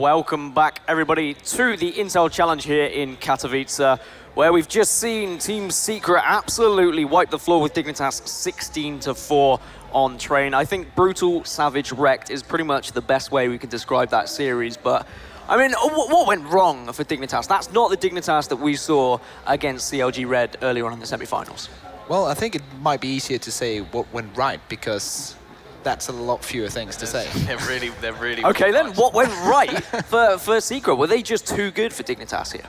welcome back everybody to the Intel Challenge here in Katowice, where we've just seen Team Secret absolutely wipe the floor with Dignitas 16-4 on Train. I think brutal, savage, wrecked is pretty much the best way we could describe that series, but I mean, what went wrong for Dignitas? That's not the Dignitas that we saw against CLG Red earlier on in the semi-finals. Well, I think it might be easier to say what went right, because that's a lot fewer things to say. They're really Okay, then nice. what went right for Secret? Were they just too good for Dignitas here?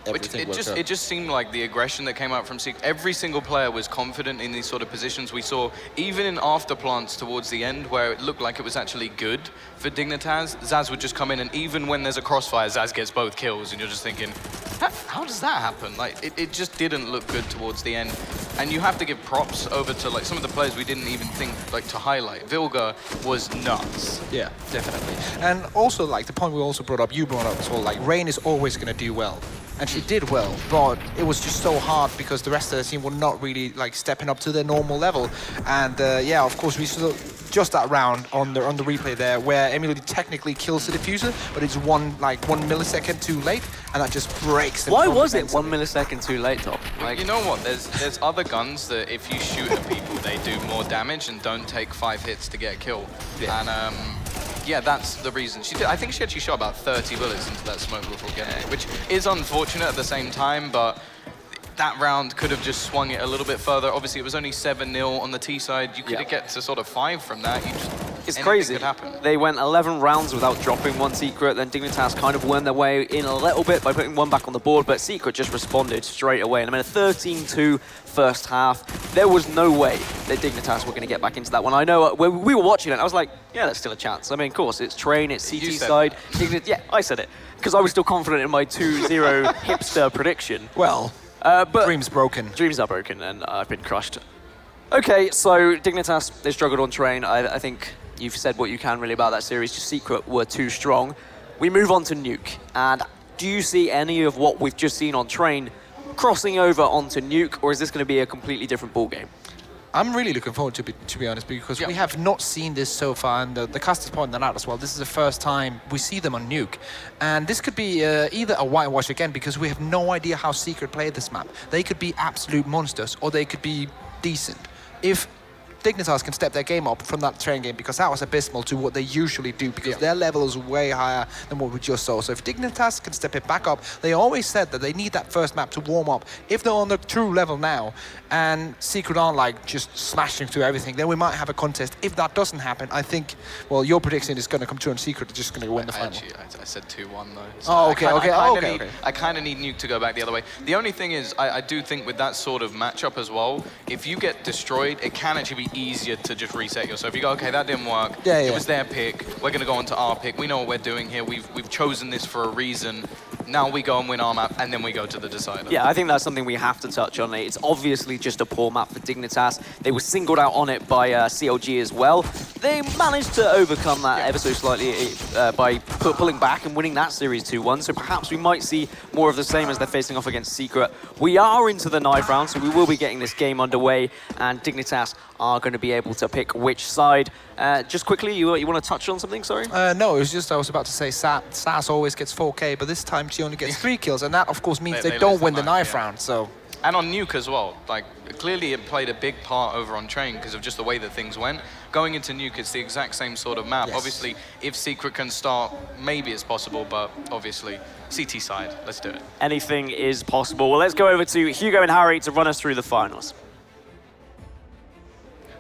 It just seemed like the aggression that came out from Secret. Every single player was confident in these sort of positions. We saw even in afterplants towards the end where it looked like it was actually good for Dignitas, Zaz would just come in, and even when there's a crossfire, Zaz gets both kills, and you're just thinking, how does that happen? Like, it just didn't look good towards the end. And you have to give props over to like some of the players we didn't even think like to highlight. Vilga was nuts. Yeah, definitely. And also, like the point we also brought up, you brought up as well, like Rain is always going to do well. And she did well, but it was just so hard because the rest of the team were not really like stepping up to their normal level. And yeah, of course, we saw just that round on the replay there where Emily technically kills the diffuser, but it's one millisecond too late, and that just breaks them. Why was it 1 millisecond too late, Tom? Like, you know what? There's other guns that if you shoot at people, they do more damage and don't take 5 hits to get a kill. Yeah. And yeah, that's the reason. I think she actually shot about 30 bullets into that smoke before getting it, which is unfortunate at the same time, but that round could have just swung it a little bit further. Obviously, it was only 7-0 on the T side. You could get to sort of 5 from that. It's crazy. Could happen. They went 11 rounds without dropping one Secret, then Dignitas kind of won their way in a little bit by putting one back on the board, but Secret just responded straight away. And I mean, a 13-2 first half. There was no way that Dignitas were going to get back into that one. I know when we were watching it, I was like, yeah, there's still a chance. I mean, of course, it's Train, it's CT side. Yeah, I said it, because I was still confident in my 2-0 hipster prediction. Well, but dreams broken. Dreams are broken, and I've been crushed. Okay, so Dignitas, they struggled on Train. I think you've said what you can really about that series. Just Secret were too strong. We move on to Nuke, and do you see any of what we've just seen on Train crossing over onto Nuke, or is this going to be a completely different ballgame? I'm really looking forward to be honest, because we have not seen this so far, and the cast is pointing that out as well. This is the first time we see them on Nuke, and this could be either a whitewash again, because we have no idea how Secret play this map. They could be absolute monsters, or they could be decent. If Dignitas can step their game up from that Train game, because that was abysmal to what they usually do, because their level is way higher than what we just saw. So if Dignitas can step it back up, they always said that they need that first map to warm up. If they're on the true level now, and Secret aren't like just smashing through everything, then we might have a contest. If that doesn't happen, I think, well, your prediction is going to come true, and Secret are just going to win the final. Actually, I said 2-1 though. So oh, okay, I kind of need Nuke to go back the other way. The only thing is, I do think with that sort of matchup as well, if you get destroyed, it can actually be easier to just reset yourself. You go, okay, that didn't work. It was their pick. We're going to go on to our pick. We know what we're doing here. We've chosen this for a reason. Now we go and win our map, and then we go to the decider. Yeah, I think that's something we have to touch on. It's obviously just a poor map for Dignitas. They were singled out on it by CLG as well. They managed to overcome that ever so slightly by pulling back and winning that series 2-1. So perhaps we might see more of the same as they're facing off against Secret. We are into the knife round, so we will be getting this game underway, and Dignitas are going to be able to pick which side. Just quickly, you want to touch on something, sorry? No, it was just I was about to say Sass always gets 4K, but this time she only gets 3 kills, and that of course means they don't win the knife round, so. And on Nuke as well, like clearly it played a big part over on Train because of just the way that things went. Going into Nuke, it's the exact same sort of map. Obviously, if Secret can start, maybe it's possible, but obviously, CT side, let's do it. Anything is possible. Well, let's go over to Hugo and Harry to run us through the finals.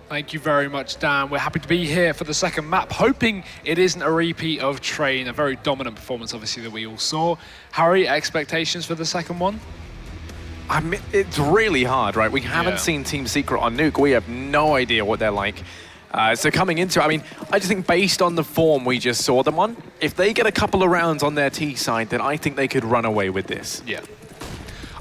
Thank you very much, Dan. We're happy to be here for the second map, hoping it isn't a repeat of Train, a very dominant performance, obviously, that we all saw. Harry, expectations for the second one? I mean, it's really hard, right? We haven't seen Team Secret on Nuke. We have no idea what they're like. So coming into it, I mean, I just think based on the form we just saw them on, if they get a couple of rounds on their T side, then I think they could run away with this. Yeah.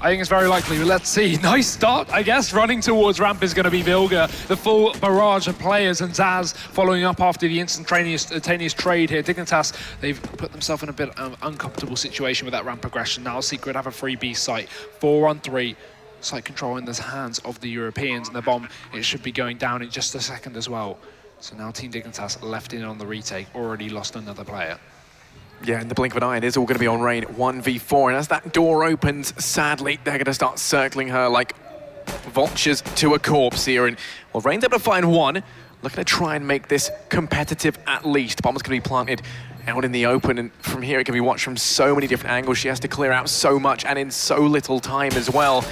I think it's very likely, but let's see. Nice start, I guess. Running towards ramp is going to be Vilga. The full barrage of players, and Zaz following up after the instantaneous trade here. Dignitas, they've put themselves in a bit of uncomfortable situation with that ramp progression. Now Secret have a free B site, 4-on-3. Site control in the hands of the Europeans, and the bomb, it should be going down in just a second as well. So now Team Dignitas left in on the retake, already lost another player. Yeah, in the blink of an eye, it is all going to be on Rain 1v4. And as that door opens, sadly, they're going to start circling her like vultures to a corpse here. And, well, Rain's able to find one. Looking to try and make this competitive at least. Bomb's going to be planted out in the open. And from here, it can be watched from so many different angles. She has to clear out so much and in so little time as well.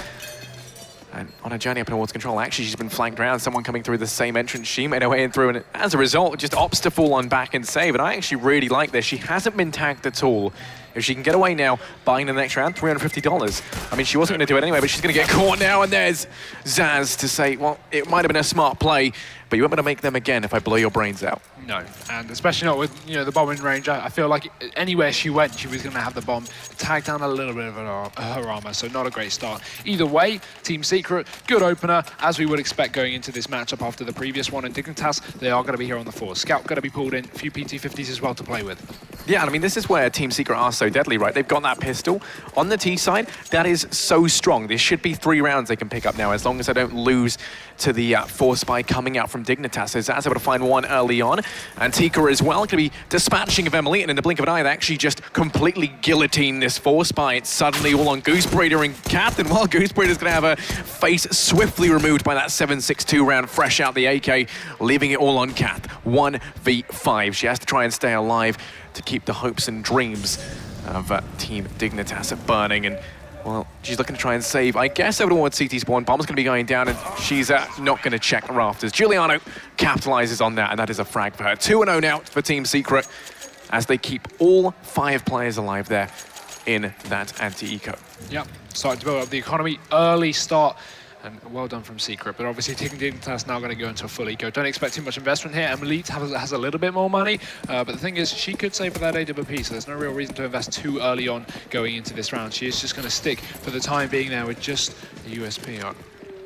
And on a journey up towards control, actually, she's been flanked around. Someone coming through the same entrance she made her way in through, and as a result, just opts to fall on back and save. And I actually really like this. She hasn't been tagged at all. If she can get away now, buying the next round, $350. I mean, she wasn't going to do it anyway, but she's going to get caught now. And there's Zaz to say, well, it might have been a smart play, but you won't be able to make them again if I blow your brains out. No, and especially not with the bomb in range. I feel like anywhere she went, she was going to have the bomb tag down a little bit of her armor, so not a great start. Either way, Team Secret, good opener, as we would expect going into this matchup after the previous one. And Dignitas, they are going to be here on the floor. Scout going to be pulled in, a few PT-50s as well to play with. Yeah, I mean, this is where Team Secret are so deadly, right? They've got that pistol. On the T side, that is so strong. This should be 3 rounds they can pick up now, as long as they don't lose to the force spy coming out from Dignitas. So Zaz able to find one early on. And Tika as well, going to be dispatching of Emily, and in the blink of an eye, they actually just completely guillotine this force spy. It's suddenly all on Goosebreeder and Kath, and while Goosebreeder's going to have her face swiftly removed by that 7.62 round fresh out the AK, leaving it all on Kath. 1v5. She has to try and stay alive to keep the hopes and dreams of Team Dignitas burning. And well, she's looking to try and save, I guess, over towards CT spawn. Bomb's going to be going down, and she's not going to check rafters. Giuliano capitalizes on that, and that is a frag for her. 2-0 now for Team Secret, as they keep all 5 players alive there in that anti-eco. Yep, starting to build up the economy. Early start. And well done from Secret, but obviously Team Dignitas now going to go into a full eco. Don't expect too much investment here. Emily has a little bit more money, but the thing is, she could save for that AWP, so there's no real reason to invest too early on going into this round. She is just going to stick for the time being there with just the USP on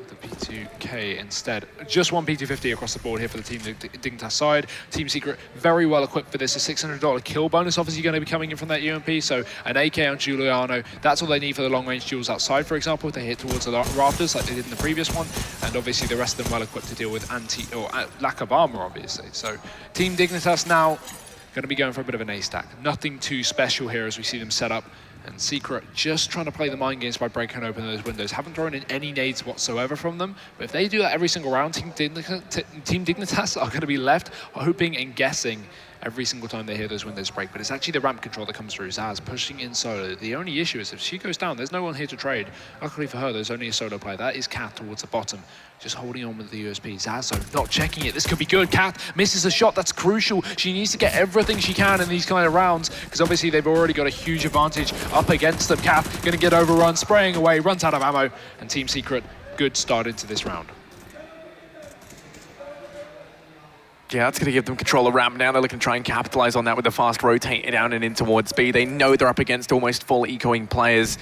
the P2K instead. Just one PT50 across the board here for the Team Dignitas side. Team Secret very well equipped for this. A $600 kill bonus obviously going to be coming in from that UMP, so an AK on Giuliano, that's all they need for the long range duels outside, for example, if they hit towards the rafters like they did in the previous one, and obviously the rest of them well equipped to deal with lack of armor, obviously. So Team Dignitas now going to be going for a bit of an A stack. Nothing too special here as we see them set up. And Secret just trying to play the mind games by breaking open those windows. Haven't thrown in any nades whatsoever from them. But if they do that every single round, Team Dignitas are going to be left hoping and guessing every single time they hear those windows break. But it's actually the ramp control that comes through. Zaz pushing in solo. The only issue is if she goes down, there's no one here to trade. Luckily for her, there's only a solo player. That is Kath towards the bottom, just holding on with the USP. Zaz, though, not checking it. This could be good. Kath misses a shot. That's crucial. She needs to get everything she can in these kind of rounds, because obviously they've already got a huge advantage up against them. Kath going to get overrun, spraying away, runs out of ammo, and Team Secret, good start into this round. Yeah, that's going to give them control of ramp now. They're looking to try and capitalize on that with the fast rotate down and in towards B. They know they're up against almost full ecoing players.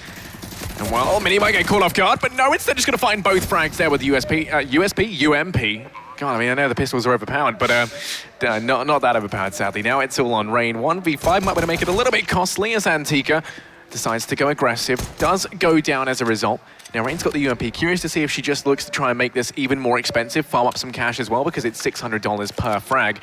And well, Mini might get caught off guard, but no, instead just going to find both frags there with UMP. God, I mean, I know the pistols are overpowered, but not that overpowered, sadly. Now it's all on Rain. 1v5 might want to make it a little bit costly as Antika decides to go aggressive. Does go down as a result. Now, Rain's got the UMP. Curious to see if she just looks to try and make this even more expensive, farm up some cash as well, because it's $600 per frag.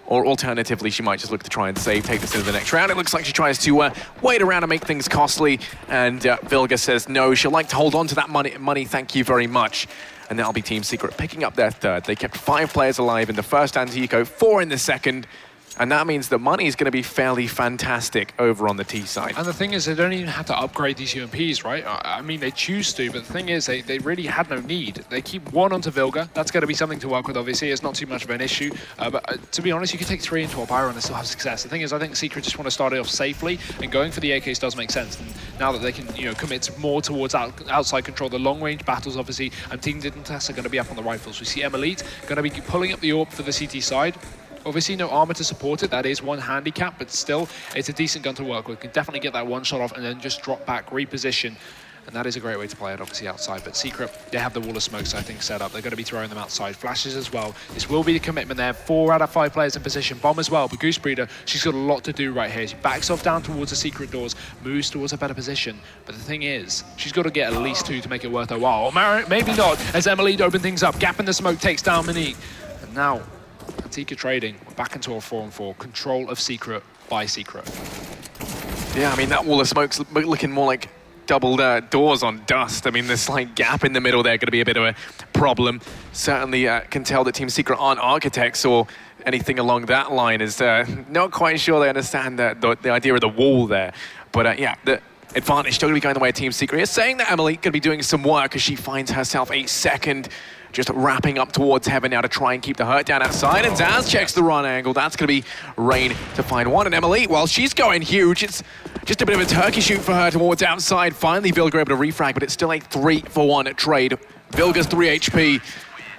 Or alternatively, she might just look to try and save, take this into the next round. It looks like she tries to wait around and make things costly. And Vilga says no, she'll like to hold on to that money, thank you very much. And that'll be Team Secret picking up their third. They kept 5 players alive in the first anti-eco, 4 in the second. And that means that money is going to be fairly fantastic over on the T side. And the thing is, they don't even have to upgrade these UMPs, right? I mean, they choose to, but the thing is, they really had no need. They keep 1 onto Vilga. That's going to be something to work with, obviously. It's not too much of an issue. But to be honest, you can take 3 into a Byron and still have success. The thing is, I think Secret just want to start it off safely, and going for the AKs does make sense. And now that they can, commit more towards outside control, the long-range battles, obviously, and Team Dignitas are going to be up on the rifles. We see Elite going to be pulling up the AWP for the CT side. Obviously, no armor to support it. That is one handicap, but still, it's a decent gun to work with. You can definitely get that one shot off and then just drop back, reposition. And that is a great way to play it, obviously, outside. But Secret, they have the wall of smokes, I think, set up. They're going to be throwing them outside. Flashes as well. This will be the commitment there. 4 out of 5 players in position. Bomb as well. But Goosebreeder, she's got a lot to do right here. She backs off down towards the Secret doors, moves towards a better position. But the thing is, she's got to get at least 2 to make it worth her while. Or maybe not, as Emily open things up. Gap in the smoke takes down Monique. And now, Antika trading, we're back into a 4-on-4. Control of Secret by Secret. Yeah, I mean, that wall of smoke's looking more like double doors on dust. I mean, this slight gap in the middle there going to be a bit of a problem. Certainly can tell that Team Secret aren't architects or anything along that line. Is not quite sure they understand the idea of the wall there. But yeah, the advantage still going to be going the way of Team Secret. Is saying that Emily going to be doing some work as she finds herself a second, just wrapping up towards Heaven now to try and keep the hurt down outside. And Zaz checks the run angle. That's going to be Rain to find one. And Emily, well, she's going huge. It's just a bit of a turkey shoot for her towards outside. Finally, Vilga able to refrag, but it's still a 3-for-1 trade. Vilga's 3 HP.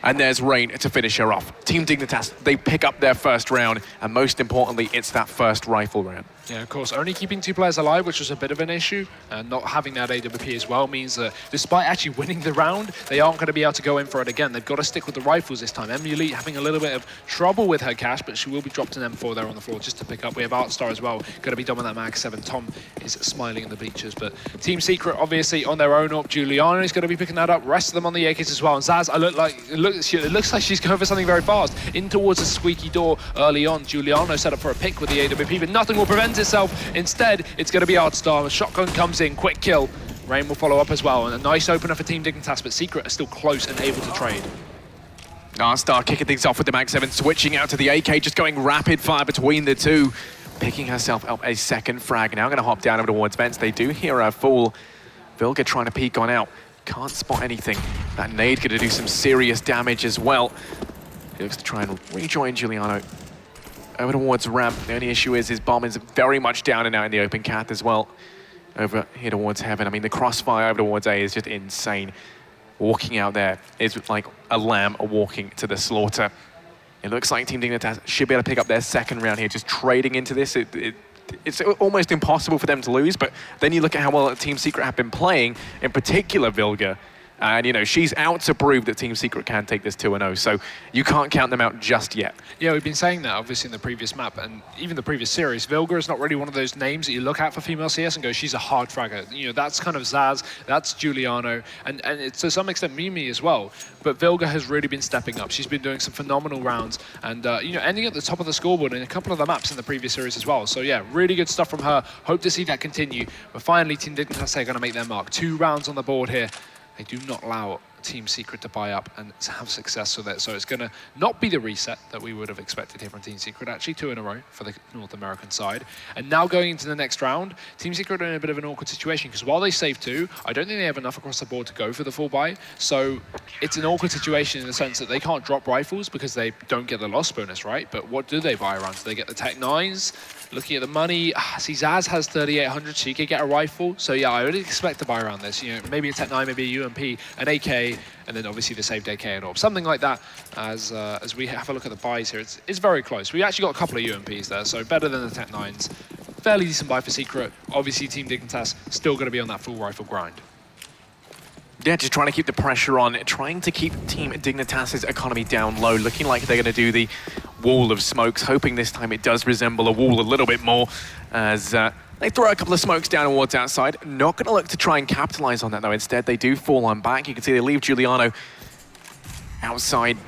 And there's Rain to finish her off. Team Dignitas, they pick up their first round, and most importantly, it's that first rifle round. Yeah, of course, only keeping 2 players alive, which was a bit of an issue, and not having that AWP as well means that despite actually winning the round, they aren't going to be able to go in for it again. They've got to stick with the rifles this time. Emily having a little bit of trouble with her cash, but she will be dropped an M4 there on the floor just to pick up. We have Artstar as well, going to be done with that Mag 7. Tom is smiling in the bleachers, but Team Secret obviously on their own up. Juliana is going to be picking that up, rest of them on the AKs as well. And Zaz, it looks like she's going for something very fast, in towards a squeaky door early on. Giuliano set up for a pick with the AWP, but nothing will prevent itself. Instead, it's going to be Artstar. A shotgun comes in, quick kill. Rain will follow up as well, and a nice opener for Team Dignitas, but Secret are still close and able to trade. Artstar kicking things off with the Mag 7, switching out to the AK, just going rapid fire between the two, picking herself up a second frag. Now going to hop down over towards Vents. They do hear her fall. Vilga trying to peek on out. Can't spot anything. That nade going to do some serious damage as well. He looks to try and rejoin Giuliano over towards ramp. The only issue is his bomb is very much down and out in the open cat as well. Over here towards Heaven. I mean, the crossfire over towards A is just insane. Walking out there is like a lamb walking to the slaughter. It looks like Team Dignitas should be able to pick up their second round here, just trading into this. It's almost impossible for them to lose, but then you look at how well Team Secret have been playing, in particular Vilga, and you know, she's out to prove that Team Secret can take this 2-0, so you can't count them out just yet. Yeah, we've been saying that obviously in the previous map and even the previous series. Vilga is not really one of those names that you look at for female CS and go, she's a hard fragger. You know, that's kind of Zaz, that's Giuliano, and it's to some extent Mimi as well. But Vilga has really been stepping up. She's been doing some phenomenal rounds and you know, ending at the top of the scoreboard in a couple of the maps in the previous series as well. So yeah, really good stuff from her. Hope to see that continue. But finally, Team Dignitas are going to make their mark. 2 rounds on the board here. They do not allow Team Secret to buy up and have success with it. So it's going to not be the reset that we would have expected here from Team Secret. Actually 2 in a row for the North American side. And now going into the next round, Team Secret are in a bit of an awkward situation because while they save 2, I don't think they have enough across the board to go for the full buy. So it's an awkward situation in the sense that they can't drop rifles because they don't get the loss bonus, right? But what do they buy around? Do they get the Tech 9s? Looking at the money, see Zaz has 3,800, she could get a rifle. So yeah, I would expect to buy around this. You know, maybe a Tech 9, maybe a UMP, an AK, and then obviously the saved AK and AWP. Something like that as we have a look at the buys here. It's very close. We actually got a couple of UMPs there, so better than the Tech 9s. Fairly decent buy for Secret. Obviously Team Dignitas still going to be on that full rifle grind. Yeah, just trying to keep the pressure on, trying to keep Team Dignitas' economy down low, looking like they're going to do the wall of smokes, hoping this time it does resemble a wall a little bit more as they throw a couple of smokes down towards outside. Not going to look to try and capitalize on that though. Instead, they do fall on back. You can see they leave Giuliano outside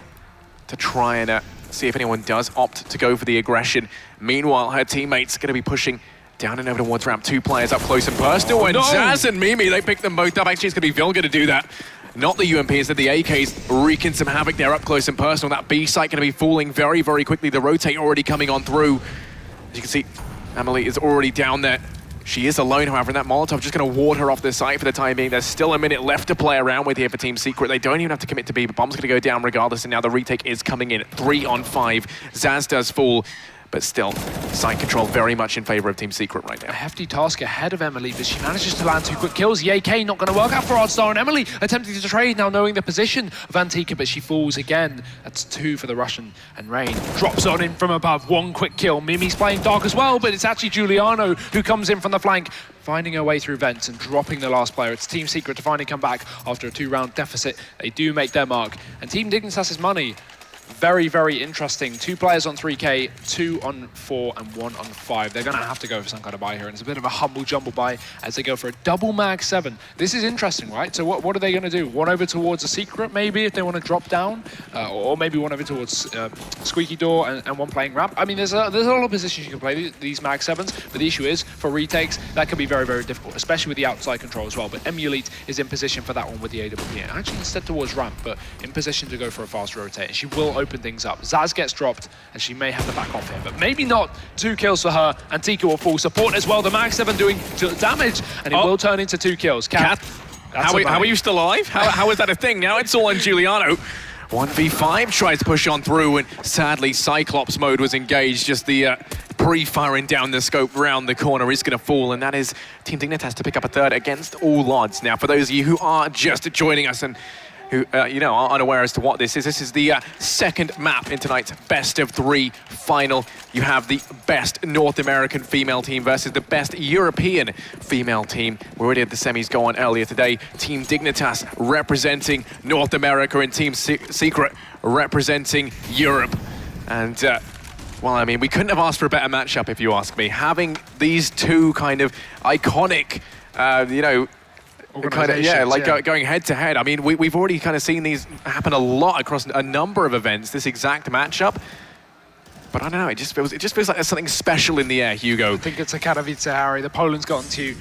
to try and see if anyone does opt to go for the aggression. Meanwhile, her teammates going to be pushing down and over towards ramp. 2 players up close and personal, and Zaz and Mimi, they pick them both up. Actually, it's going to be Vilga to do that. Not the UMP, instead the AKs wreaking some havoc there up close and personal. That B site going to be falling very, very quickly. The rotate already coming on through. As you can see, Emily is already down there. She is alone, however, and that Molotov just going to ward her off the site for the time being. There's still a minute left to play around with here for Team Secret. They don't even have to commit to B, but bomb's going to go down regardless, and now the retake is coming in. 3 on 5. Zaz does fall. But still, site control very much in favor of Team Secret right now. A hefty task ahead of Emily, but she manages to land 2 quick kills. The AK not going to work out for Artstar, and Emily attempting to trade now, knowing the position of Antika, but she falls again. That's 2 for the Russian, and Rain drops on in from above. 1 quick kill. Mimi's playing dark as well, but it's actually Giuliano who comes in from the flank, finding her way through vents and dropping the last player. It's Team Secret to finally come back after a 2-round deficit. They do make their mark, and Team Dignitas' money very, very interesting. 2 players on 3K, 2 on 4, and 1 on 5. They're going to have to go for some kind of buy here, and it's a bit of a humble jumble buy as they go for a double mag 7. This is interesting, right? So what are they going to do? One over towards a secret, maybe, if they want to drop down, or maybe one over towards Squeaky Door and one playing ramp. I mean, there's a lot of positions you can play these mag 7s, but the issue is, for retakes, that can be very, very difficult, especially with the outside control as well. But Emulite is in position for that one with the AWP. Actually, instead towards ramp, but in position to go for a fast rotate. And she will open things up. Zaz gets dropped, and she may have to back off here, but maybe not. 2 kills for her. Antika will full support as well. The mag 7 doing damage, and it will turn into 2 kills. Cat, how are you still alive? How is that a thing? Now it's all on Giuliano. 1v5 tries to push on through, and sadly Cyclops mode was engaged. Just the pre-firing down the scope round the corner is going to fall, and that is Team Dignitas to pick up a third against all odds. Now, for those of you who are just joining us and who are unaware as to what this is the second map in tonight's best of 3 final. You have the best North American female team versus the best European female team. We already had the semis go on earlier today. Team Dignitas representing North America and Team Secret representing Europe. And well, I mean, we couldn't have asked for a better matchup if you ask me. Having these 2 kind of iconic, going head to head. I mean, we've already kind of seen these happen a lot across a number of events, this exact matchup. But I don't know, it just feels like there's something special in the air, Hugo. I think it's a Katowice, Harry. The Poland's gotten to you.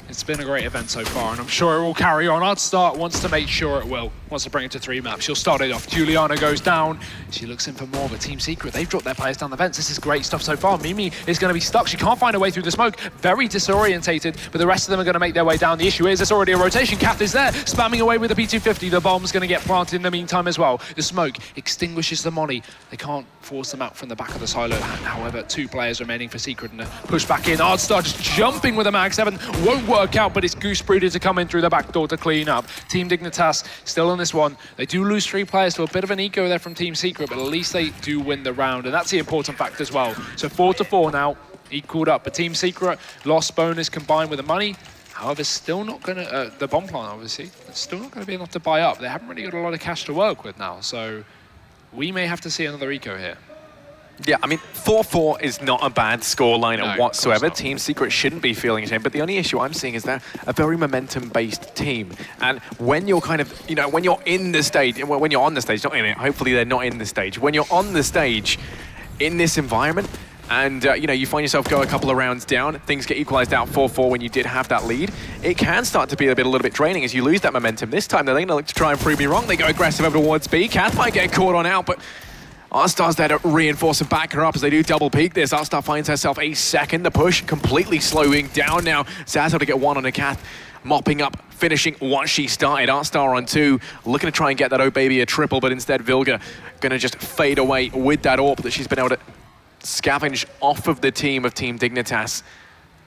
It's been a great event so far, and I'm sure it will carry on. Artstar wants to make sure it will. Wants to bring it to 3 maps. She'll start it off. Juliana goes down. She looks in for more, but Team Secret, they've dropped their players down the vents. This is great stuff so far. Mimi is going to be stuck. She can't find her way through the smoke. Very disorientated, but the rest of them are going to make their way down. The issue is there's already a rotation. Kath is there, spamming away with the P250. The bomb's going to get planted in the meantime as well. The smoke extinguishes the molly. They can't force them out from the back of the silo. However, 2 players remaining for Secret and a push back in. Artstar just jumping with a mag 7. Won't work out, but it's Goose Breeder to come in through the back door to clean up. Team Dignitas still on this one. They do lose 3 players to a bit of an eco there from Team Secret, but at least they do win the round, and that's the important fact as well. So 4-4 now, equaled up. But Team Secret lost bonus combined with the money. However, still not going to, the bomb plant obviously, it's still not going to be enough to buy up. They haven't really got a lot of cash to work with now, so we may have to see another eco here. Yeah, I mean, 4-4 is not a bad scoreline whatsoever. Team Secret shouldn't be feeling ashamed, but the only issue I'm seeing is they're a very momentum-based team. And when you're kind of, when you're in the stage, when you're on the stage, not in it, hopefully they're not in the stage. When you're on the stage in this environment, and you find yourself go a couple of rounds down, things get equalized out 4-4 when you did have that lead, it can start to be a little bit draining as you lose that momentum. This time they're going to look to try and prove me wrong. They go aggressive over towards B. Kath might get caught on out, but Artstar's there to reinforce and back her up as they do double peak this. Artstar finds herself a second. The push completely slowing down now. Zaz to get 1 on a Kath, mopping up, finishing what she started. Artstar on 2, looking to try and get that, oh baby, a triple, but instead Vilga going to just fade away with that AWP that she's been able to scavenge off of the team of Team Dignitas.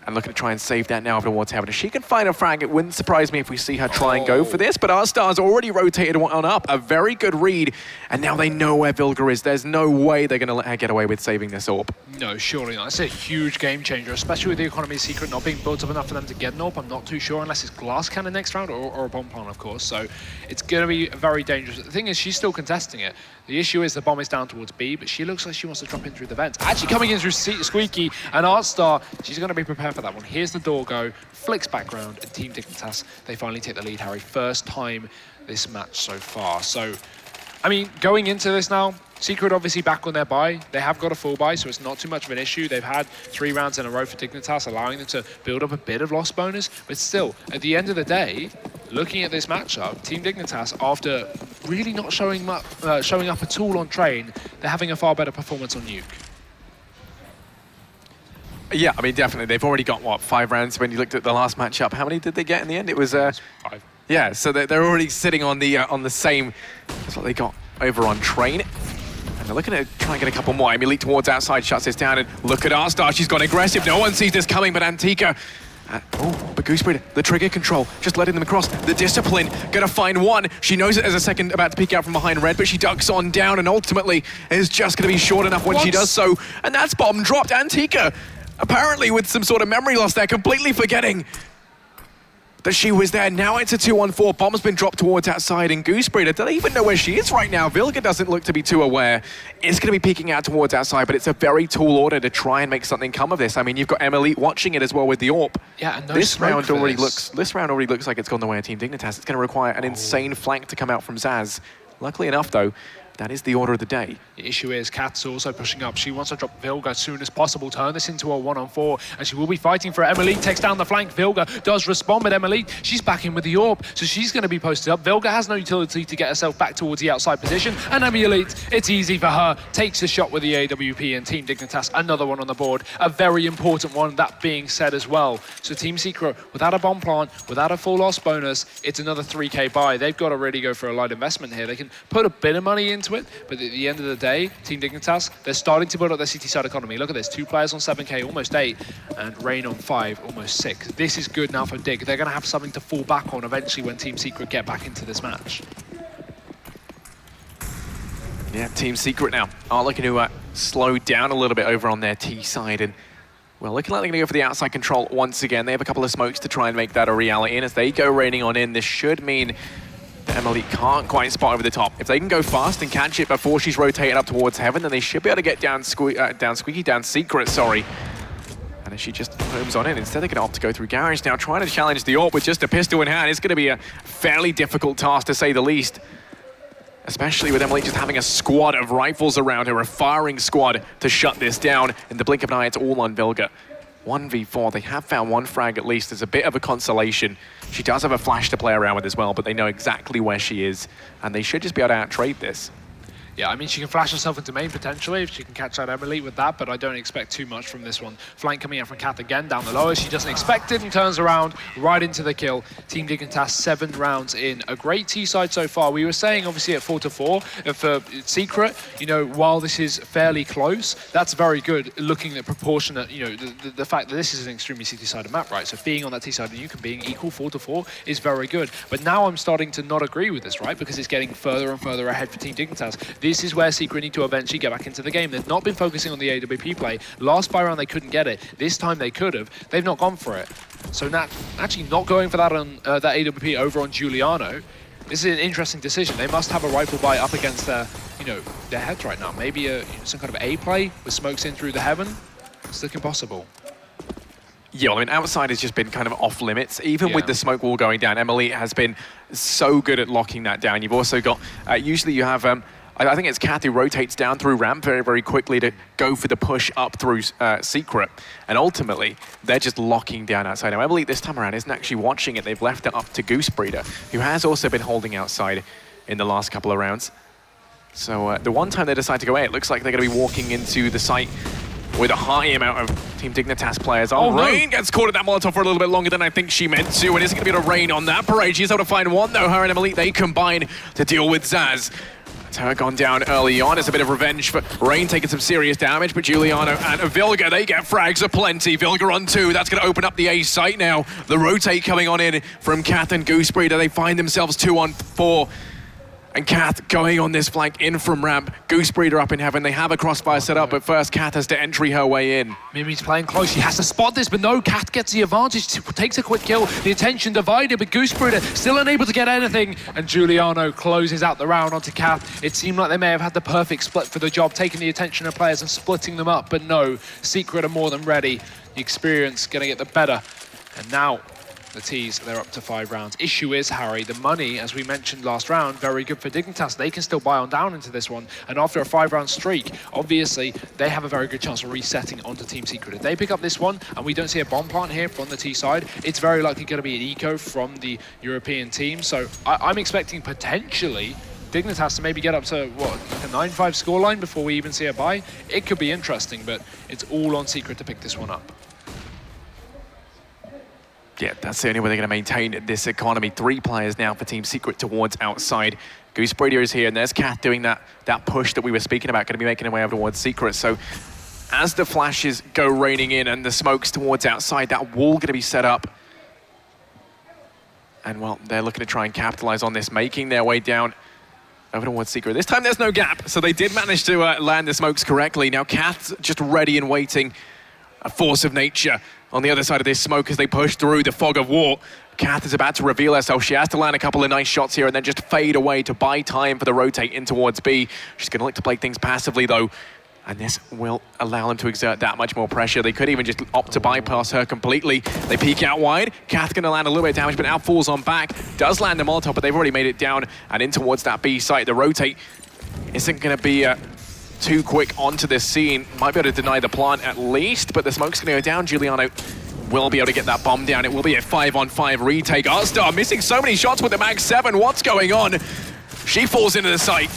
And looking to try and save that now towards Heaven. If she can find a frag, it wouldn't surprise me if we see her try and go for this, but Artstar's already rotated on up. A very good read, and now they know where Vilga is. There's no way they're going to let her get away with saving this AWP. No, surely not. It's a huge game changer, especially with the economy secret not being built up enough for them to get an AWP. I'm not too sure, unless it's glass cannon next round or a bomb plant, of course. So it's going to be very dangerous. The thing is, she's still contesting it. The issue is the bomb is down towards B, but she looks like she wants to drop in through the vents. Actually coming in through Squeaky, and Artstar, she's going to be prepared for that one. Here's the door go, flicks background, and Team Dignitas, they finally take the lead, Harry. First time this match so far. So, I mean, going into this now, Secret obviously back on their buy. They have got a full buy, so it's not too much of an issue. They've had 3 rounds in a row for Dignitas, allowing them to build up a bit of loss bonus. But still, at the end of the day, looking at this matchup, Team Dignitas, after really not showing up at all on train, they're having a far better performance on Nuke. Yeah, I mean, definitely. They've already got, what, 5 rounds when you looked at the last matchup. How many did they get in the end? It was 5. Yeah, so they're already sitting on the same. That's what they got over on train. And they're looking to try and get a couple more. Emulite towards outside, shuts this down, and look at Artstar. She's gone aggressive. No one sees this coming, but Antika. But Goose Breeder, the trigger control, just letting them across. The discipline, gonna find 1. She knows that there's a second about to peek out from behind Red, but she ducks on down, and ultimately is just gonna be short enough when she does so. And that's bomb dropped. Antika, apparently with some sort of memory loss there, completely forgetting that she was there. Now it's a 2-on-4. Bomb's been dropped towards outside, and Goosebreeder don't even know where she is right now. Vilga doesn't look to be too aware. It's going to be peeking out towards outside, but it's a very tall order to try and make something come of this. I mean, you've got Emily watching it as well with the AWP. Yeah, and no this smoke round for already this. looks like it's gone the way of Team Dignitas. It's going to require an insane flank to come out from Zaz. Luckily enough, though, that is the order of the day. The issue is Kat's also pushing up. She wants to drop Vilga as soon as possible, turn this into a 1-on-4, and she will be fighting for Emily. Takes down the flank. Vilga does respond, but Emily, she's back in with the AWP, so she's going to be posted up. Vilga has no utility to get herself back towards the outside position, and Emily, it's easy for her. Takes a shot with the AWP, and Team Dignitas, another one on the board. A very important one, that being said as well. So Team Secret, without a bomb plant, without a full loss bonus, it's another 3K buy. They've got to really go for a light investment here. They can put a bit of money into it, but at the end of the day, Team Dignitas, they're starting to build up their city side economy. Look at this, 2 players on 7K, almost 8, and Rain on 5, almost 6. This is good now for Dig. They're going to have something to fall back on eventually when Team Secret get back into this match. Yeah, Team Secret now are looking to slow down a little bit over on their T side, and well, looking like they're going to go for the outside control once again. They have a couple of smokes to try and make that a reality, and as they go raining on in, this should mean Emily can't quite spot over the top. If they can go fast and catch it before she's rotated up towards Heaven, then they should be able to get down Secret, sorry. And if she just homes on in, instead they're going to opt to go through Garage now, trying to challenge the AWP with just a pistol in hand. It's going to be a fairly difficult task, to say the least. Especially with Emily just having a squad of rifles around her, a firing squad to shut this down. In the blink of an eye, it's all on Vilga. 1v4, they have found one frag at least as a bit of a consolation. She does have a flash to play around with as well, but they know exactly where she is, and they should just be able to out-trade this. Yeah, I mean, she can flash herself into main potentially if she can catch out Emily with that, but I don't expect too much from this one. Flank coming out from Kath again down the lower. She doesn't expect it and turns around right into the kill. Team Dignitas 7 rounds in. A great T-side so far. We were saying, obviously, at 4-4 for Secret, you know, while this is fairly close, that's very good looking at proportionate, you know, the fact that this is an extremely City-sided map, right? So being on that T-side and you can being equal 4-4 is very good. But now I'm starting to not agree with this, right? Because it's getting further and further ahead for Team Dignitas. This is where Secret need to eventually get back into the game. They've not been focusing on the AWP play. Last buy round they couldn't get it. This time they could have. They've not gone for it. So actually not going for that on that AWP over on Giuliano, this is an interesting decision. They must have a rifle buy up against their, you know, their heads right now. Maybe some kind of A play with smokes in through the Heaven. It's looking possible. Yeah, well, I mean, outside has just been kind of off limits. Even with the smoke wall going down, Emily has been so good at locking that down. You've also got, usually you have, I think it's Kath who rotates down through ramp very, very quickly to go for the push up through Secret. And ultimately, they're just locking down outside. Now, Emily this time around isn't actually watching it. They've left it up to Goosebreeder, who has also been holding outside in the last couple of rounds. So the one time they decide to go A, it looks like they're going to be walking into the site with a high amount of Team Dignitas players. Oh, Rain gets caught at that Molotov for a little bit longer than I think she meant to, and isn't going to be able to Rain on that parade. She's able to find one, though. Her and Emily, they combine to deal with Zaz. Her gone down early on. It's a bit of revenge for Rain taking some serious damage, but Giuliano and Vilga, they get frags aplenty. Vilga on 2. That's going to open up the A site now. The rotate coming on in from Kath and Goosebreeder. They find themselves 2-on-4. And Kath going on this flank in from ramp. Goosebreeder up in Heaven. They have a crossfire set up, but first Kath has to entry her way in. Mimi's playing close. She has to spot this, but no, Kath gets the advantage. Takes a quick kill. The attention divided, but Goosebreeder still unable to get anything. And Giuliano closes out the round onto Kath. It seemed like they may have had the perfect split for the job, taking the attention of players and splitting them up, but no, Secret are more than ready. The experience going to get the better. And now, the T's, they're up to 5 rounds. Issue is, Harry, the money, as we mentioned last round, very good for Dignitas. They can still buy on down into this one. And after a 5-round streak, obviously, they have a very good chance of resetting onto Team Secret. If they pick up this one, and we don't see a bomb plant here from the T side, it's very likely going to be an eco from the European team. So I'm expecting potentially Dignitas to maybe get up to, what, like a 9-5 scoreline before we even see a buy. It could be interesting, but it's all on Secret to pick this one up. Yeah, that's the only way they're going to maintain this economy. 3 players now for Team Secret towards outside. Goosebreeder is here, and there's Kath doing that push that we were speaking about, going to be making her way over towards Secret. So as the flashes go raining in and the smokes towards outside, that wall going to be set up. And, well, they're looking to try and capitalize on this, making their way down over towards Secret. This time there's no gap, so they did manage to land the smokes correctly. Now Kath's just ready and waiting. A force of nature on the other side of this smoke as they push through the fog of war. Kath is about to reveal herself. She has to land a couple of nice shots here and then just fade away to buy time for the rotate in towards B. She's going to look to play things passively, though. And this will allow them to exert that much more pressure. They could even just opt to bypass her completely. They peek out wide. Kath going to land a little bit of damage, but now falls on back. Does land a Molotov, but they've already made it down and in towards that B site. The rotate isn't going to be too quick onto this scene. Might be able to deny the plant at least, but the smoke's going to go down. Giuliano will be able to get that bomb down. It will be a 5-on-5 retake. Arstar missing so many shots with the Mag 7. What's going on? She falls into the site.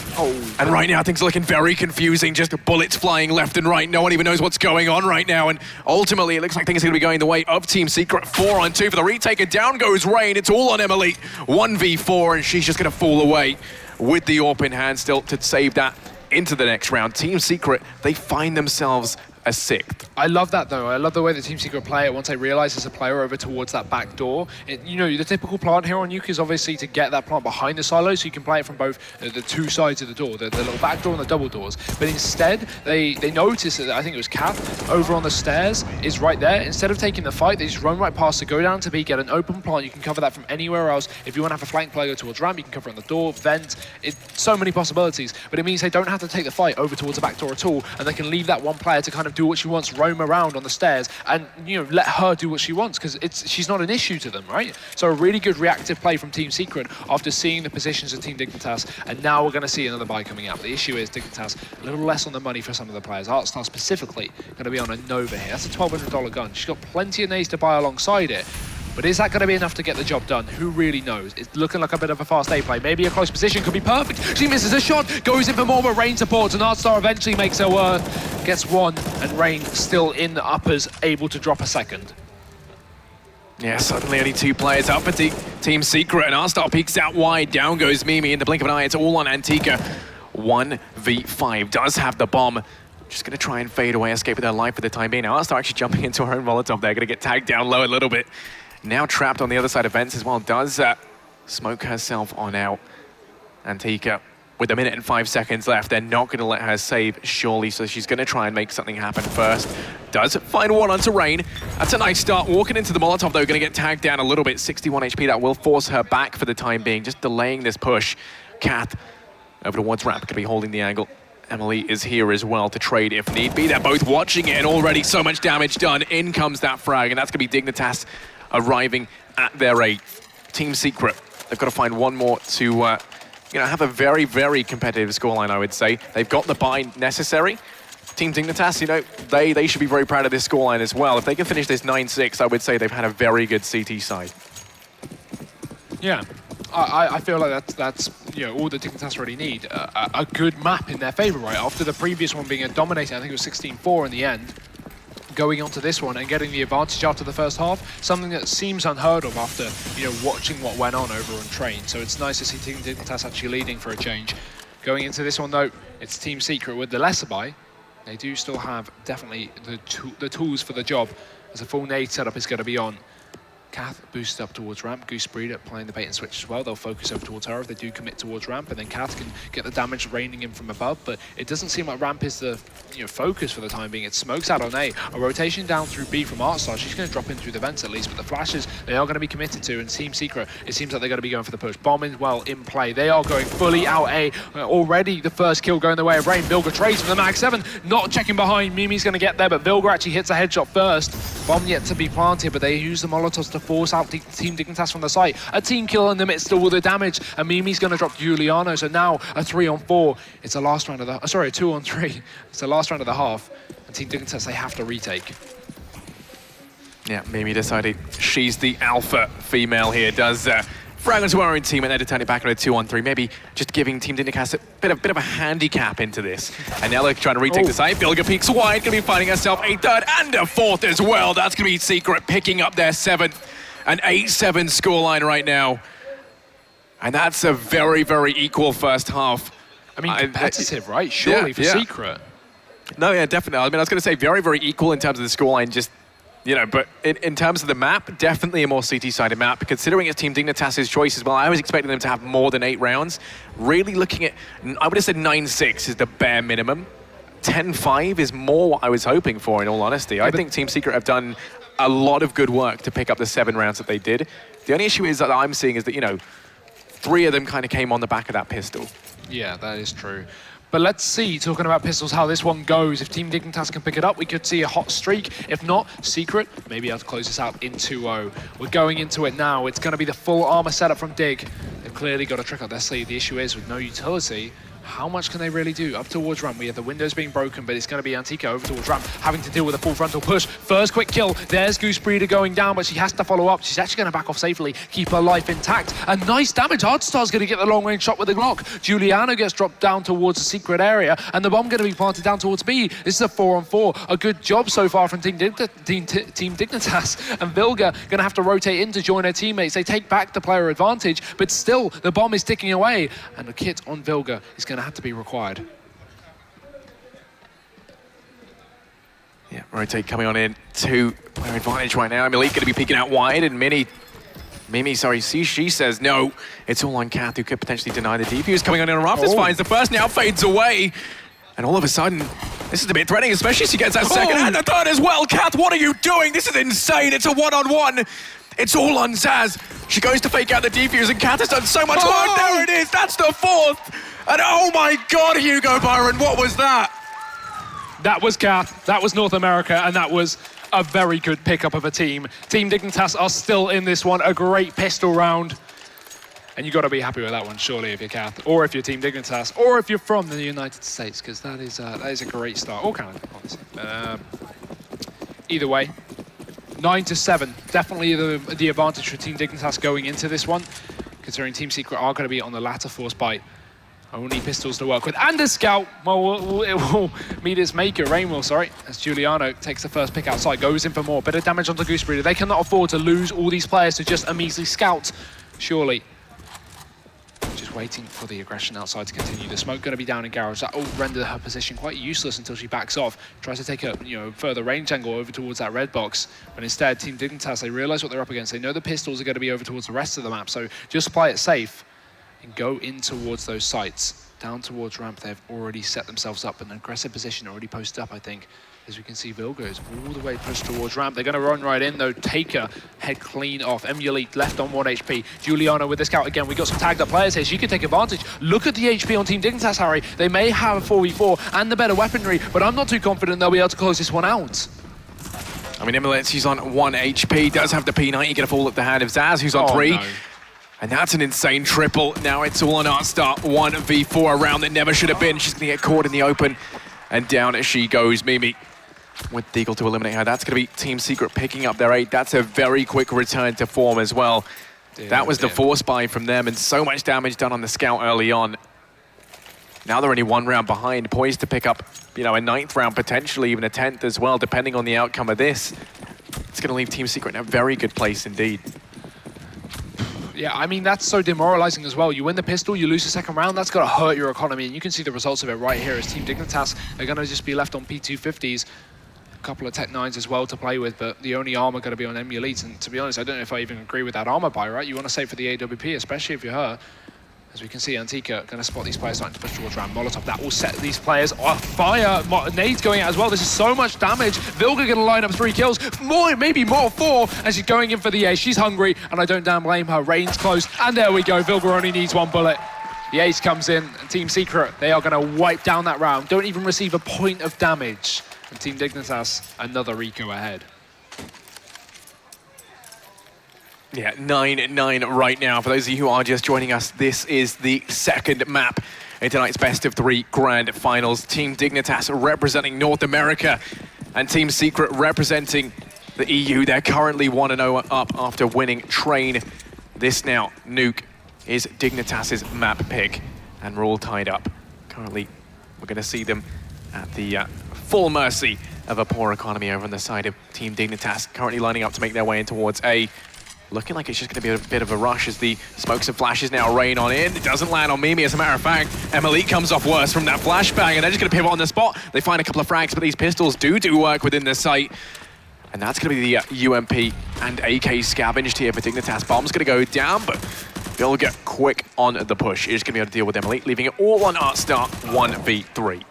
And right now things are looking very confusing. Just bullets flying left and right. No one even knows what's going on right now. And ultimately it looks like things are going to be going the way of Team Secret. 4-on-2 for the retake. And down goes Rain. It's all on Emily. 1v4 and she's just going to fall away with the AWP in hand still to save that into the next round. Team Secret, they find themselves a 6th. I love that though. I love the way that Team Secret play it once they realize there's a player over towards that back door. You know, the typical plant here on Nuke is obviously to get that plant behind the silo so you can play it from both the two sides of the door, the little back door and the double doors. But instead, they notice that, I think it was Kath, over on the stairs is right there. Instead of taking the fight, they just run right past to go down to B, get an open plant. You can cover that from anywhere else. If you want to have a flank player go towards ramp, you can cover it on the door, vent. So many possibilities. But it means they don't have to take the fight over towards the back door at all, and they can leave that one player to kind of do what she wants, roam around on the stairs and, you know, let her do what she wants because she's not an issue to them, right? So a really good reactive play from Team Secret after seeing the positions of Team Dignitas, and now we're going to see another buy coming out. The issue is Dignitas a little less on the money for some of the players. Artstar specifically going to be on a Nova here. That's a $1,200 gun. She's got plenty of nades to buy alongside it. But is that going to be enough to get the job done? Who really knows? It's looking like a bit of a fast A play. Maybe a close position could be perfect. She misses a shot, goes in for more, but Rain supports, and Artstar eventually makes her worth. Gets one, and Rain still in the uppers, able to drop a second. Yeah, suddenly only 2 players up for Team Secret, and Arstar peeks out wide. Down goes Mimi in the blink of an eye. It's all on Antika. 1v5, does have the bomb. Just going to try and fade away, escape with her life for the time being. Now Arstar actually jumping into her own Molotov there, going to get tagged down low a little bit. Now trapped on the other side of vents as well, does smoke herself on out. Antika, with 1 minute and 5 seconds left, they're not going to let her save, surely, so she's going to try and make something happen first. Does find one onto Rain. That's a nice start. Walking into the Molotov, though, going to get tagged down a little bit. 61 HP, that will force her back for the time being, just delaying this push. Kath over towards ramp, could be holding the angle. Emily is here as well to trade if need be. They're both watching it, and already so much damage done. In comes that frag, and that's going to be Dignitas arriving at their 8th. Team Secret, they've got to find one more to you know, have a very, very competitive scoreline, I would say. They've got the buy necessary. Team Dignitas, you know, they should be very proud of this scoreline as well. If they can finish this 9-6, I would say they've had a very good CT side. Yeah. I feel like that's you know, all the Dignitas really need. A good map in their favor, right? After the previous one being a dominating, I think it was 16-4 in the end. Going on to this one and getting the advantage after the first half, something that seems unheard of after, you know, watching what went on over on Train. So it's nice to see Team Dignitas actually leading for a change. Going into this one though, it's Team Secret with the lesser buy. They do still have definitely the tools for the job, as a full nade setup is going to be on. Kath boosted up towards ramp. Goose Breeder playing the bait and switch as well. They'll focus over towards her if they do commit towards ramp, and then Kath can get the damage raining in from above. But it doesn't seem like ramp is the focus for the time being. It smokes out on A. A rotation down through B from Artstar. She's going to drop in through the vents at least, but the flashes they are going to be committed to. And Team Secret, it seems like they're going to be going for the push. Bomb is well in play. They are going fully out A. Already the first kill going the way of Rain. Vilga trades for the Mag 7, not checking behind. Mimi's going to get there, but Vilga actually hits a headshot first. Bomb yet to be planted, but they use the Molotovs to force out Team Dignitas from the site. A team kill in the midst of all the damage, and Mimi's going to drop Giuliano. So now a 3-on-4. It's the last round of the... sorry, a 2-on-3. It's the last round of the half. And Team Dignitas, they have to retake. Yeah, Mimi decided she's the alpha female here. Does frag onto her own team and then to turn it back on a 2-on-3. Maybe just giving Team Dignitas a bit of a handicap into this. And now they're trying to retake the site. Vilga peeks wide, going to be finding herself a 3rd and a 4th as well. That's going to be Secret picking up their 7th. An 8-7 scoreline right now. And that's a very, very equal first half. I mean, competitive, right? Surely for Secret. No, yeah, definitely. I mean, I was going to say very, very equal in terms of the scoreline, just, you know, but in terms of the map, definitely a more CT-sided map. Considering it's Team Dignitas' choice as well, I was expecting them to have more than 8 rounds. Really looking at, I would have said 9-6 is the bare minimum. 10-5 is more what I was hoping for, in all honesty. I think Team Secret have done a lot of good work to pick up the 7 rounds that they did. The only issue is that I'm seeing is that, you know, 3 of them kind of came on the back of that pistol. Yeah, that is true. But let's see, talking about pistols, how this one goes. If Team Dignitas can pick it up, we could see a hot streak. If not, Secret, maybe able to close this out in 2-0. We're going into it now. It's going to be the full armor setup from Dig. They've clearly got a trick up their sleeve. The issue is, with no utility, how much can they really do? Up towards ramp, we have the windows being broken, but it's going to be Antika over towards ramp, having to deal with a full frontal push. First quick kill, there's Goose Breeder going down, but she has to follow up. She's actually going to back off safely, keep her life intact. And nice damage, Hardstar's going to get the long-range shot with the Glock. Giuliano gets dropped down towards the secret area, and the bomb going to be planted down towards B. This is a 4-on-4. A good job so far from Team Dignitas, and Vilga going to have to rotate in to join her teammates. They take back the player advantage, but still, the bomb is ticking away, and the kit on Vilga is going to have to be required. Yeah, rotate coming on in to player advantage right now. Elite going to be peeking out wide, and she says no. It's all on Kath, who could potentially deny the defuse. Coming on in Rafters, finds the first, now fades away. And all of a sudden, this is a bit threatening, especially she gets that second and the third as well. Kath, what are you doing? This is insane. It's a one-on-one. It's all on Zaz. She goes to fake out the defuse, and Kath has done so much work. There it is. That's the 4th. And oh my God, Hugo Byron, what was that? That was Kath, that was North America, and that was a very good pickup of a team. Team Dignitas are still in this one, a great pistol round. And you've got to be happy with that one, surely, if you're Kath, or if you're Team Dignitas, or if you're from the United States, because that is a great start. Or Canada, obviously. Either way, 9-7. Definitely the advantage for Team Dignitas going into this one, considering Team Secret are going to be on the latter force by only pistols to work with. And a scout, well, it will meet its maker, Rainwell, sorry, as Giuliano takes the first pick outside, goes in for more. Bit of damage onto Goose Breeder. They cannot afford to lose all these players to just a measly scout, surely. Just waiting for the aggression outside to continue. The smoke going to be down in Garage. That will render her position quite useless until she backs off. Tries to take a further range angle over towards that red box. But instead, Team Dignitas, they realize what they're up against. They know the pistols are going to be over towards the rest of the map. So just play it safe and go in towards those sites. Down towards ramp, they've already set themselves up in an aggressive position, already posted up, I think. As we can see, Vilga is all the way pushed towards ramp. They're going to run right in, though. Taker, head clean off. Emulate left on 1 HP. Giuliano with the scout again. We got some tagged up players here. She can take advantage. Look at the HP on Team Dignitas, Harry. They may have a 4v4 and the better weaponry, but I'm not too confident they'll be able to close this one out. I mean, Emulate, she's on 1 HP. Does have the P90 get a fall at the hand of Zaz, who's on 3. No. And that's an insane triple. Now it's all on Artstar. 1v4 around that never should have been. She's going to get caught in the open. And down she goes. Mimi with Deagle to eliminate her. That's going to be Team Secret picking up their 8. That's a very quick return to form as well. That was the force buy from them, and so much damage done on the scout early on. Now they're only 1 round behind, poised to pick up, a 9th round, potentially even a 10th as well, depending on the outcome of this. It's going to leave Team Secret in a very good place indeed. Yeah, I mean, that's so demoralizing as well. You win the pistol, you lose the second round, that's got to hurt your economy. And you can see the results of it right here as Team Dignitas are going to just be left on P250s. A couple of Tech 9s as well to play with, but the only armor going to be on Emulate. And to be honest, I don't know if I even agree with that armor buy, right? You want to save for the AWP, especially if you're her. As we can see, Antika going to spot these players starting to push towards ramp. Molotov, that will set these players on fire. Nade's going out as well. This is so much damage. Vilga going to line up 3 kills. More, maybe more, 4, and she's going in for the ace. She's hungry, and I don't damn blame her. Range close, and there we go. Vilga only needs 1 bullet. The ace comes in, and Team Secret, they are going to wipe down that round. Don't even receive a point of damage. And Team Dignitas, another Rico ahead. Yeah, 9-9 right now. For those of you who are just joining us, this is the second map in tonight's best of 3 grand finals. Team Dignitas representing North America and Team Secret representing the EU. They're currently 1-0 up after winning Train. This now, Nuke, is Dignitas's map pick, and we're all tied up. Currently, we're going to see them at the full mercy of a poor economy over on the side of Team Dignitas, currently lining up to make their way in towards A. Looking like it's just going to be a bit of a rush as the smokes and flashes now rain on in. It doesn't land on Mimi, as a matter of fact. Emily comes off worse from that flashbang, and they're just going to pivot on the spot. They find a couple of frags, but these pistols do work within the site. And that's going to be the UMP and AK scavenged here for Dignitas. Bomb's going to go down, but they'll get quick on the push. It's going to be able to deal with Emily, leaving it all on Artstar 1v3.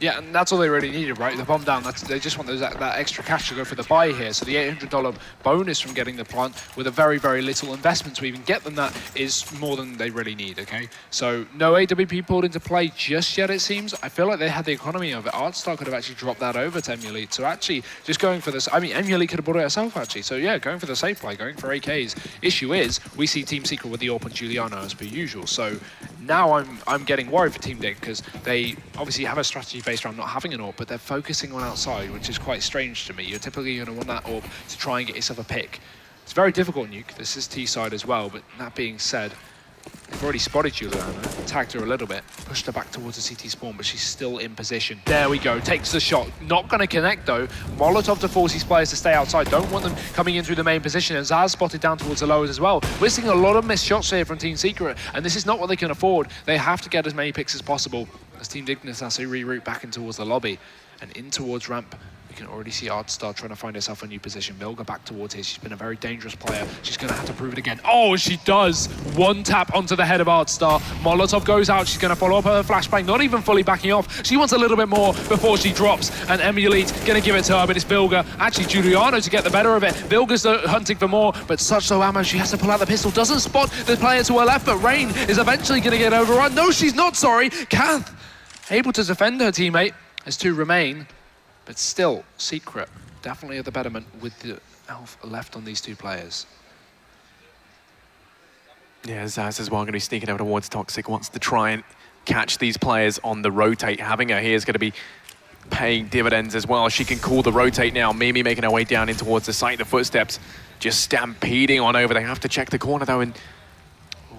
Yeah, and that's all they really needed, right? The bomb down, they just want that extra cash to go for the buy here. So the $800 bonus from getting the plant with a very, very little investment to even get them that is more than they really need, okay? So no AWP pulled into play just yet, it seems. I feel like they had the economy of it. Artstar could have actually dropped that over to Emulate. So actually, just going for this, I mean, Emulate could have bought it herself, actually. So yeah, going for the safe play, going for AKs. Issue is, we see Team Secret with the AWP and Giuliano as per usual. So now I'm getting worried for Team Dig because they obviously have a strategy based around not having an AWP, but they're focusing on outside, which is quite strange to me. You're typically going to want that AWP to try and get yourself a pick. It's very difficult, Nuke. This is T-side as well, but that being said, they've already spotted Giuliano, tagged her a little bit, pushed her back towards the CT spawn, but she's still in position. There we go, takes the shot. Not going to connect though. Molotov to force these players to stay outside. Don't want them coming in through the main position, and Zaz spotted down towards the lowers as well. We're seeing a lot of missed shots here from Team Secret, and this is not what they can afford. They have to get as many picks as possible as Team Dignitas reroute back in towards the lobby and in towards ramp. You can already see Artstar trying to find herself a new position. Vilga back towards here. She's been a very dangerous player. She's going to have to prove it again. Oh, she does. One tap onto the head of Artstar. Molotov goes out. She's going to follow up her flashbang, not even fully backing off. She wants a little bit more before she drops. And Emulate going to give it to her, but it's Vilga. Actually, Giuliano to get the better of it. Vilga's hunting for more, but such low ammo. She has to pull out the pistol. Doesn't spot the player to her left, but Rain is eventually going to get overrun. No, she's not, sorry. Kath able to defend her teammate as two remain. But still, Secret definitely at the betterment with the elf left on these two players. Yeah, Zaz as well going to be sneaking over towards Toxic, wants to try and catch these players on the rotate. Having her here is going to be paying dividends as well. She can call the rotate now. Mimi making her way down in towards the site. The footsteps just stampeding on over. They have to check the corner though, and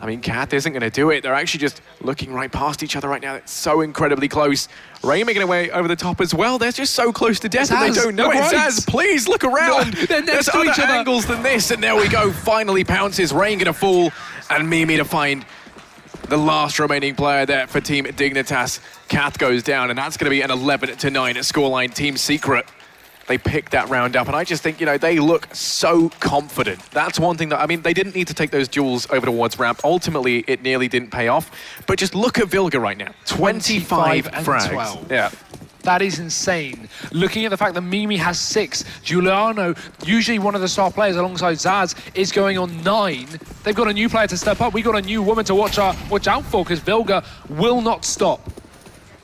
I mean, Kath isn't going to do it. They're actually just looking right past each other right now. It's so incredibly close. Ray making her way over the top as well. They're just so close to death and they don't know it. Zaz, please look around. No, they're next There's to each other other. angles than this, and there we go. Finally pounces. Rain going to fall, and Mimi to find the last remaining player there for Team Dignitas. Kath goes down, and that's going to be an 11-9 scoreline. Team Secret, they picked that round up, and I just think, you know, they look so confident. That's one thing that, I mean, they didn't need to take those duels over towards ramp. Ultimately, it nearly didn't pay off, but just look at Vilga right now. 25 and frags. 12. Yeah. That is insane. Looking at the fact that Mimi has 6, Giuliano, usually one of the star players alongside Zaz, is going on 9. They've got a new player to step up. We've got a new woman to watch out for, because Vilga will not stop.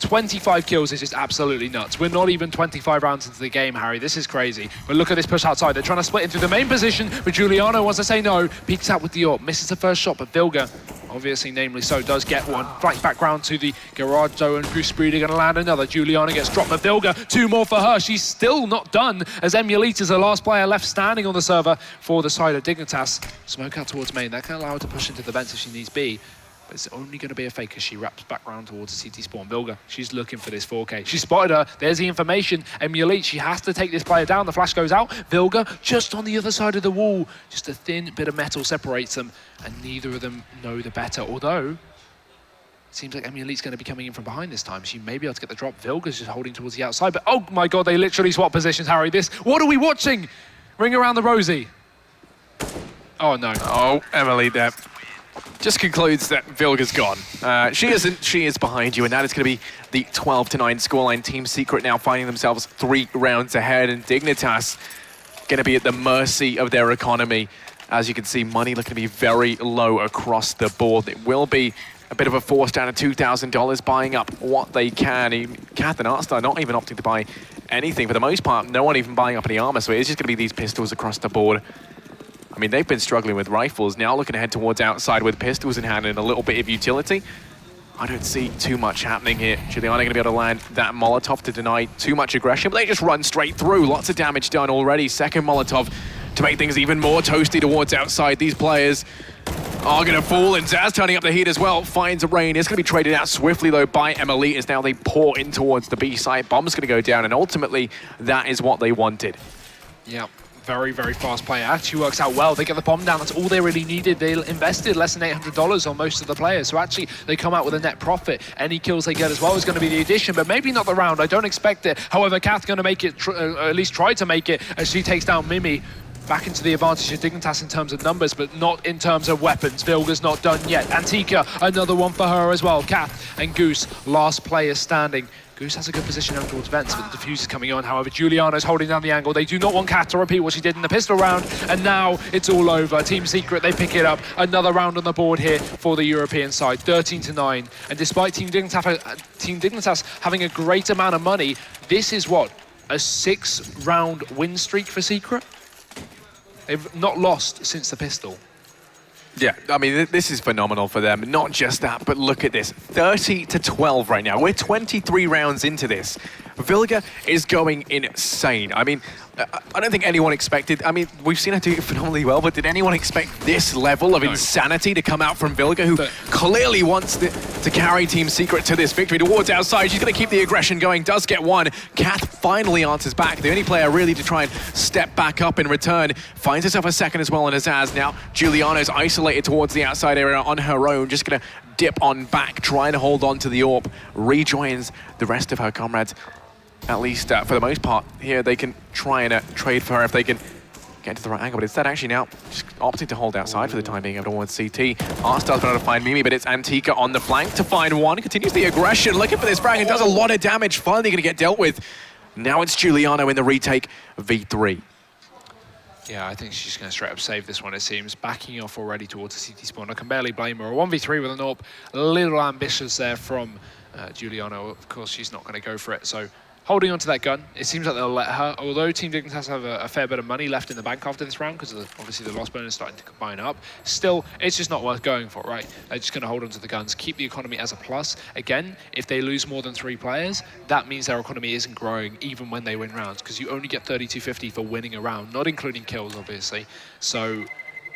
25 kills is just absolutely nuts. We're not even 25 rounds into the game, Harry. This is crazy. But look at this push outside. They're trying to split into the main position, but Giuliano wants to say no. Peeks out with the AWP, misses the first shot, but Vilga, obviously, namely so, does get one. Flank back round to the garage, though, and Goose Breeder going to land another. Giuliano gets dropped, but Vilga, 2 more for her. She's still not done, as Emulate is the last player left standing on the server for the side of Dignitas. Smoke out towards main. That can allow her to push into the vents if she needs be. But it's only going to be a fake as she wraps back round towards the CT spawn. Vilga, she's looking for this 4K. She spotted her. There's the information. Emulate, she has to take this player down. The flash goes out. Vilga, just on the other side of the wall. Just a thin bit of metal separates them, and neither of them know the better. Although, it seems like Emulate's going to be coming in from behind this time. She may be able to get the drop. Vilga's just holding towards the outside. But oh my God, they literally swap positions, Harry. What are we watching? Ring around the rosy. Oh no. Oh, Emily there. Just concludes that Vilga's gone. She isn't, she is behind you, and that is going to be the 12-9 scoreline. Team Secret now finding themselves 3 rounds ahead, and Dignitas going to be at the mercy of their economy. As you can see, money looking to be very low across the board. It will be a bit of a force down to $2,000, buying up what they can. Kath and Artstar not even opting to buy anything. For the most part, no one even buying up any armor, so it is just going to be these pistols across the board. I mean, they've been struggling with rifles, now looking to head towards outside with pistols in hand and a little bit of utility. I don't see too much happening here. Giuliano going to be able to land that Molotov to deny too much aggression, but they just run straight through. Lots of damage done already. Second Molotov to make things even more toasty towards outside. These players are going to fall, and Zaz turning up the heat as well. Finds Rain. It's going to be traded out swiftly, though, by Emily, as now they pour in towards the B site. Bomb's going to go down, and ultimately, that is what they wanted. Yeah. Very, very fast play. Actually works out well. They get the bomb down. That's all they really needed. They invested less than $800 on most of the players. So actually, they come out with a net profit. Any kills they get as well is going to be the addition, but maybe not the round. I don't expect it. However, Kath's going to make it, at least try to make it, as she takes down Mimi. Back into the advantage of Dignitas in terms of numbers, but not in terms of weapons. Vilga's not done yet. Antika, another one for her as well. Kath and Goose, last players standing. Goose has a good position down towards vents, but the diffuse is coming on. However, Giuliano's holding down the angle. They do not want Cat to repeat what she did in the pistol round, and now it's all over. Team Secret, they pick it up. Another round on the board here for the European side, 13-9. And despite Team Dignitas having a great amount of money, this is what? A 6-round win streak for Secret? They've not lost since the pistol. Yeah, I mean, this is phenomenal for them. Not just that, but look at this. 30-12 right now. We're 23 rounds into this. Vilga is going insane. I mean, I don't think anyone expected... I mean, we've seen her do it phenomenally well, but did anyone expect this level of insanity to come out from Vilga, who clearly wants to carry Team Secret to this victory towards outside? She's going to keep the aggression going, does get one. Kat finally answers back. The only player really to try and step back up in return. Finds herself a second as well in Azaz. Now, Giuliano's isolated towards the outside area on her own, just going to dip on back, trying to hold on to the AWP. Rejoins the rest of her comrades. At least for the most part here, they can try and trade for her if they can get into the right angle. But instead, actually now, just opting to hold outside for the time being over towards CT. Arstar's been able to find Mimi, but it's Antika on the flank to find one. Continues the aggression, looking for this frag, and does a lot of damage. Finally going to get dealt with. Now it's Giuliano in the retake, V3. Yeah, I think she's going to straight up save this one, it seems. Backing off already towards the CT spawn. I can barely blame her. A 1v3 with an AWP. A little ambitious there from Giuliano. Of course, she's not going to go for it, so holding onto that gun, it seems like they'll let her, although Team Dignitas have a fair bit of money left in the bank after this round, because obviously the loss bonus is starting to combine up. Still, it's just not worth going for, right? They're just going to hold onto the guns, keep the economy as a plus. Again, if they lose more than 3 players, that means their economy isn't growing even when they win rounds, because you only get 3250 for winning a round, not including kills, obviously. So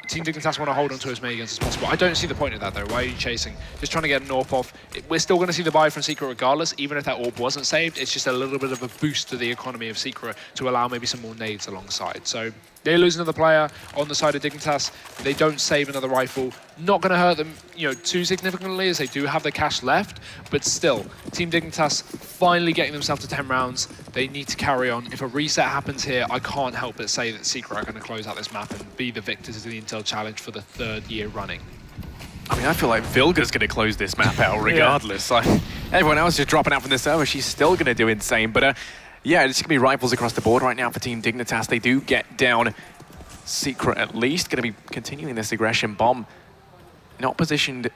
Team Dignitas want to hold on to as many guns as possible. I don't see the point of that, though. Why are you chasing? Just trying to get an AWP off. We're still going to see the buy from Secret regardless, even if that AWP wasn't saved. It's just a little bit of a boost to the economy of Secret to allow maybe some more nades alongside. So they lose another player on the side of Dignitas. They don't save another rifle. Not going to hurt them, too significantly, as they do have the cash left. But still, Team Dignitas finally getting themselves to 10 rounds. They need to carry on. If a reset happens here, I can't help but say that Secret are going to close out this map and be the victors of the Intel Challenge for the 3rd year running. I mean, I feel like Vilga's going to close this map out regardless. Like, everyone else is dropping out from the server. She's still going to do insane. But yeah, it's going to be rifles across the board right now for Team Dignitas. They do get down Secret at least. Going to be continuing this aggression. Bomb not positioned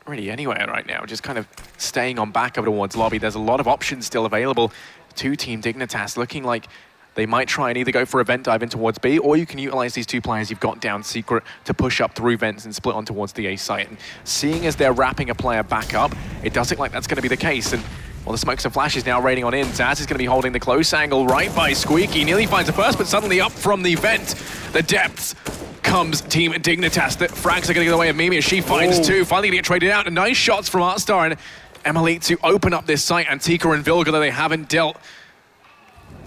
really anywhere right now. Just kind of staying on back over towards lobby. There's a lot of options still available to Team Dignitas. Looking like they might try and either go for a vent dive in towards B, or you can utilize these 2 players you've got down Secret to push up through vents and split on towards the A site. And seeing as they're wrapping a player back up, it does look like that's going to be the case. And well, the smokes and flashes now raining on in. Zaz is going to be holding the close angle right by Squeaky. Nearly finds a burst, but suddenly up from the vent, the depths comes Team Dignitas. The frags are going to get away of Mimi as she finds 2. Finally going to get traded out. And nice shots from Artstar and Emily to open up this site. Antika and Vilga, though they haven't dealt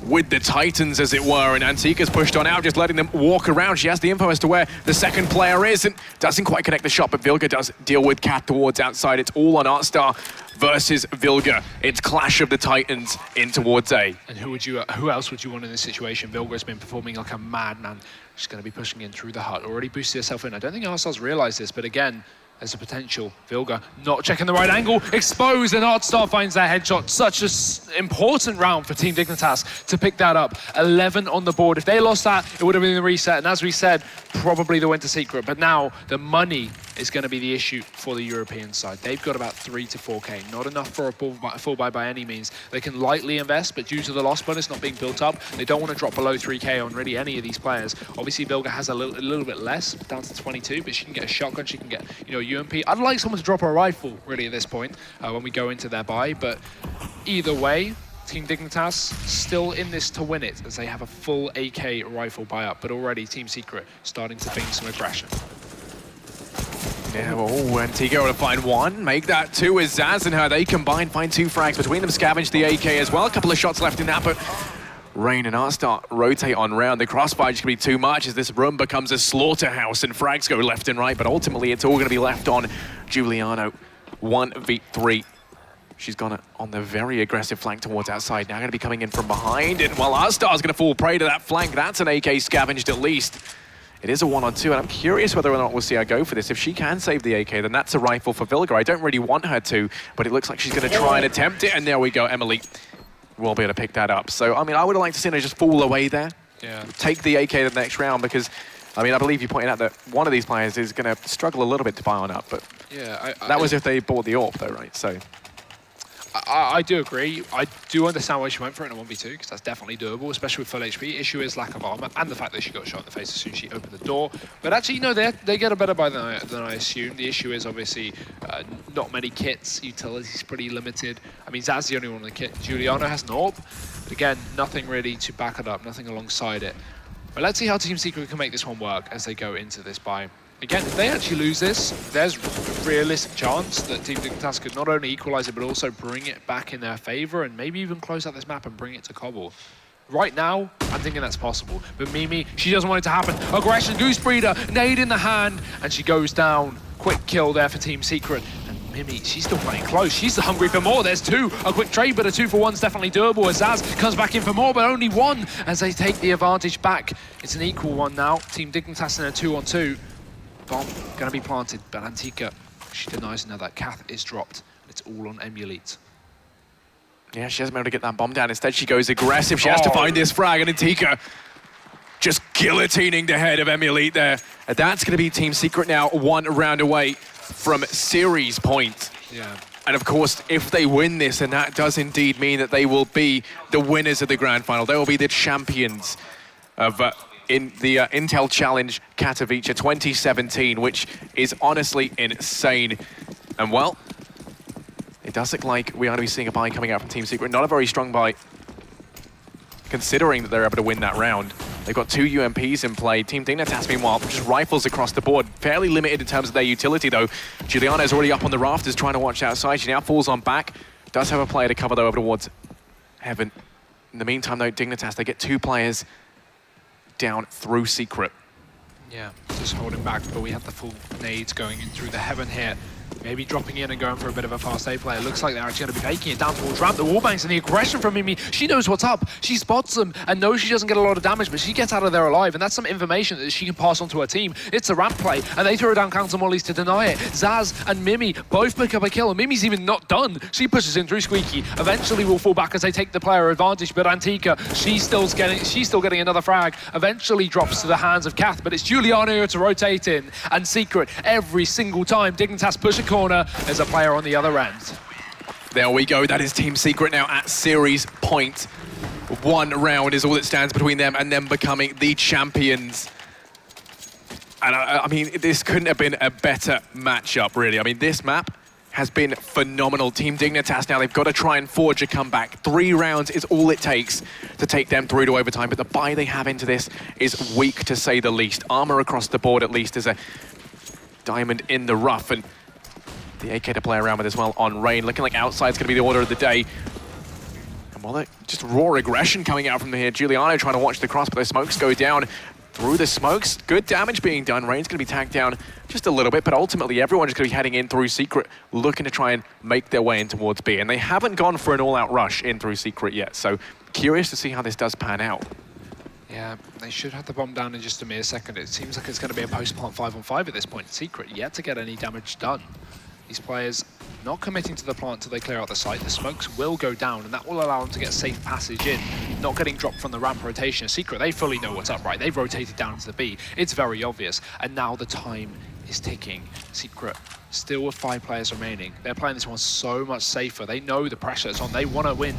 with the Titans, as it were, and Antika's pushed on out, just letting them walk around. She has the info as to where the second player is, and doesn't quite connect the shot, but Vilga does deal with Cat towards outside. It's all on Artstar versus Vilga. It's clash of the Titans in towards A. And who else would you want in this situation? Vilga has been performing like a madman. She's going to be pushing in through the hut, already boosted herself in. I don't think Arstar's realized this, but again, there's a potential. Vilga not checking the right angle, exposed, and Artstar finds that headshot. Such an important round for Team Dignitas to pick that up. 11 on the board. If they lost that, it would have been the reset, and as we said, probably the went to Secret. But now the money is going to be the issue for the European side. They've got about 3 to 4K, not enough for a full buy by any means. They can lightly invest, but due to the loss bonus not being built up, they don't want to drop below 3K on really any of these players. Obviously, Vilga has a little bit less, down to 22, but she can get a shotgun, she can get, UMP. I'd like someone to drop a rifle, really, at this point, when we go into their buy, but either way, Team Dignitas still in this to win it, as they have a full AK rifle buy up, but already Team Secret starting to bring some aggression. Yeah, well, Antika able to find 1, make that 2 with Zaz and her. They combine, find 2 frags between them, scavenge the AK as well. A couple of shots left in that, but Rain and Arstar rotate on round. The crossfire just going to be too much as this room becomes a slaughterhouse and frags go left and right, but ultimately it's all going to be left on Giuliano. 1v3. She's gone on the very aggressive flank towards outside. Now going to be coming in from behind, and while Arstar's going to fall prey to that flank, that's an AK scavenged at least. It is a 1-on-2, and I'm curious whether or not we'll see her go for this. If she can save the AK, then that's a rifle for Vilga. I don't really want her to, but it looks like she's going to try and attempt it, and there we go. Emily will be able to pick that up. So, I mean, I would have liked to see her just fall away there. Yeah. Take the AK the next round, because, I mean, I believe you pointed out that one of these players is going to struggle a little bit to buy on up, but yeah, that was if they bought the AWP, though, right? So. I do agree. I do understand why she went for it in a 1v2, because that's definitely doable, especially with full HP. Issue is lack of armor and the fact that she got shot in the face as soon as she opened the door. But actually, no, they get a better buy than I assumed. The issue is obviously not many kits, utilities pretty limited. I mean, Zaz's the only one on the kit. Giuliano has an AWP, but again, nothing really to back it up, nothing alongside it. But let's see how Team Secret can make this one work as they go into this buy. Again, if they actually lose this, there's a realistic chance that Team Dignitas could not only equalize it, but also bring it back in their favor and maybe even close out this map and bring it to Cobble. Right now, I'm thinking that's possible. But Mimi, she doesn't want it to happen. Aggression, Goose Breeder, nade in the hand, and she goes down. Quick kill there for Team Secret. And Mimi, she's still playing close. She's hungry for more. There's two. A quick trade, but a 2-for-1's definitely doable as Zaz comes back in for more, but only one as they take the advantage back. It's an equal one now. Team Dignitas in a 2-on-2. Bomb gonna be planted, but Antika, she denies another. Kath is dropped. It's all on Emulite. Yeah, she hasn't been able to get that bomb down. Instead, she goes aggressive. She has to find this frag, and Antika just guillotining the head of Emulite there. And that's going to be Team Secret now, one round away from series point. Yeah. And of course, if they win this, then that does indeed mean that they will be the winners of the grand final. They will be the champions of in the Intel Challenge Katowice 2017, which is honestly insane. And well, it does look like we are going to be seeing a buy coming out from Team Secret. Not a very strong buy, considering that they're able to win that round. They've got 2 UMPs in play. Team Dignitas, meanwhile, just rifles across the board. Fairly limited in terms of their utility, though. Giuliano's already up on the rafters trying to watch outside. She now falls on back. Does have a player to cover, though, over towards Heaven. In the meantime, though, Dignitas, they get 2 players down through Secret. Yeah, just holding back, but we have the full nades going in through the Heaven here. Maybe dropping in and going for a bit of a fast A play. It looks like they're actually going to be taking it down towards ramp. The wallbangs and the aggression from Mimi. She knows what's up. She spots them and knows she doesn't get a lot of damage, but she gets out of there alive, and that's some information that she can pass on to her team. It's a ramp play, and they throw down counter mollies to deny it. Zaz and Mimi both pick up a kill, and Mimi's even not done. She pushes in through Squeaky. Eventually will fall back as they take the player advantage, but Antika, she's still getting another frag. Eventually drops to the hands of Kath, but it's Giuliano to rotate in, and Secret every single time. Dignitas push a corner. There's a player on the other end. There we go. That is Team Secret now at series point. 1 round is all that stands between them and them becoming the champions. And I mean, this couldn't have been a better matchup, really. I mean, this map has been phenomenal. Team Dignitas now, they've got to try and forge a comeback. 3 rounds is all it takes to take them through to overtime, but the buy they have into this is weak, to say the least. Armor across the board, at least, is a diamond in the rough, and the AK to play around with as well on Rain. Looking like outside's going to be the order of the day. And well, just raw aggression coming out from here. Giuliano trying to watch the cross, but the smokes go down through the smokes. Good damage being done. Rain's going to be tagged down just a little bit, but ultimately everyone's going to be heading in through Secret, looking to try and make their way in towards B. And they haven't gone for an all-out rush in through Secret yet, so curious to see how this does pan out. Yeah, they should have the bomb down in just a mere second. It seems like it's going to be a post-plant 5-on-5 at this point. Secret yet to get any damage done. These players not committing to the plant until they clear out the site. The smokes will go down, and that will allow them to get safe passage in, not getting dropped from the ramp rotation. Secret, they fully know what's up, right? They've rotated down to the B. It's very obvious, and now the time is ticking. Secret, still with 5 players remaining. They're playing this one so much safer. They know the pressure is on. They want to win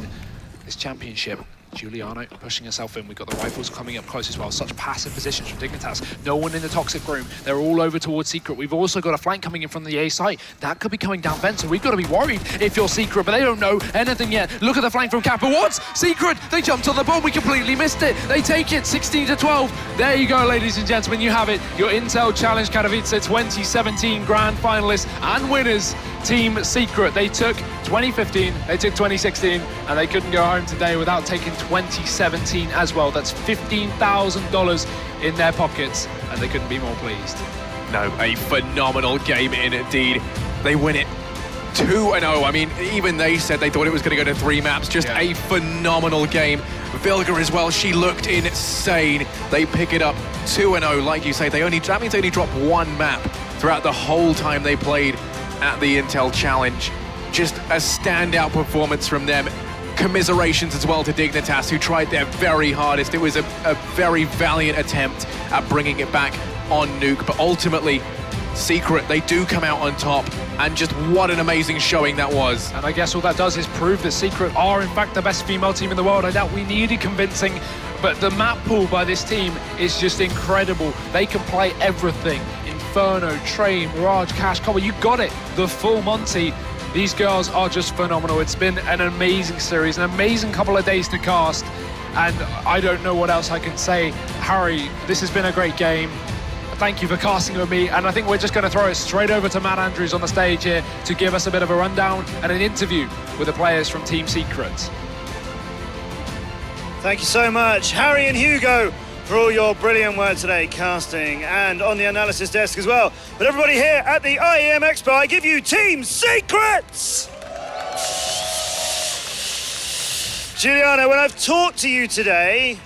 this championship. Giuliano pushing herself in. We've got the rifles coming up close as well. Such passive positions from Dignitas. No one in the toxic room. They're all over towards Secret. We've also got a flank coming in from the A site. That could be coming down vent, so we've got to be worried if you're Secret, but they don't know anything yet. Look at the flank from Kappa. What? Secret! They jumped on the bomb. We completely missed it. They take it 16-12. There you go, ladies and gentlemen. You have it. Your Intel Challenge Katowice 2017 grand finalists and winners. Team Secret. They took 2015, they took 2016, and they couldn't go home today without taking 2017 as well. That's $15,000 in their pockets, and they couldn't be more pleased. No, a phenomenal game indeed. They win it 2-0. I mean, even they said they thought it was going to go to 3 maps. Just a phenomenal game. Vilga as well, she looked insane. They pick it up 2-0, like you say. That means they only dropped one map throughout the whole time they played at the Intel Challenge. Just a standout performance from them. Commiserations as well to Dignitas, who tried their very hardest. It was a very valiant attempt at bringing it back on Nuke, but ultimately, Secret, they do come out on top, and just what an amazing showing that was. And I guess all that does is prove that Secret are in fact the best female team in the world. I doubt we needed convincing, but the map pool by this team is just incredible. They can play everything. Inferno, Train, Mirage, Cash, Cobble, you got it. The full Monty. These girls are just phenomenal. It's been an amazing series, an amazing couple of days to cast, and I don't know what else I can say. Harry, this has been a great game. Thank you for casting with me, and I think we're just going to throw it straight over to Matt Andrews on the stage here to give us a bit of a rundown and an interview with the players from Team Secret. Thank you so much, Harry and Hugo, for all your brilliant work today, casting and on the analysis desk as well. But everybody here at the IEM Expo, I give you Team Secrets! Juliana, when I've talked to you today,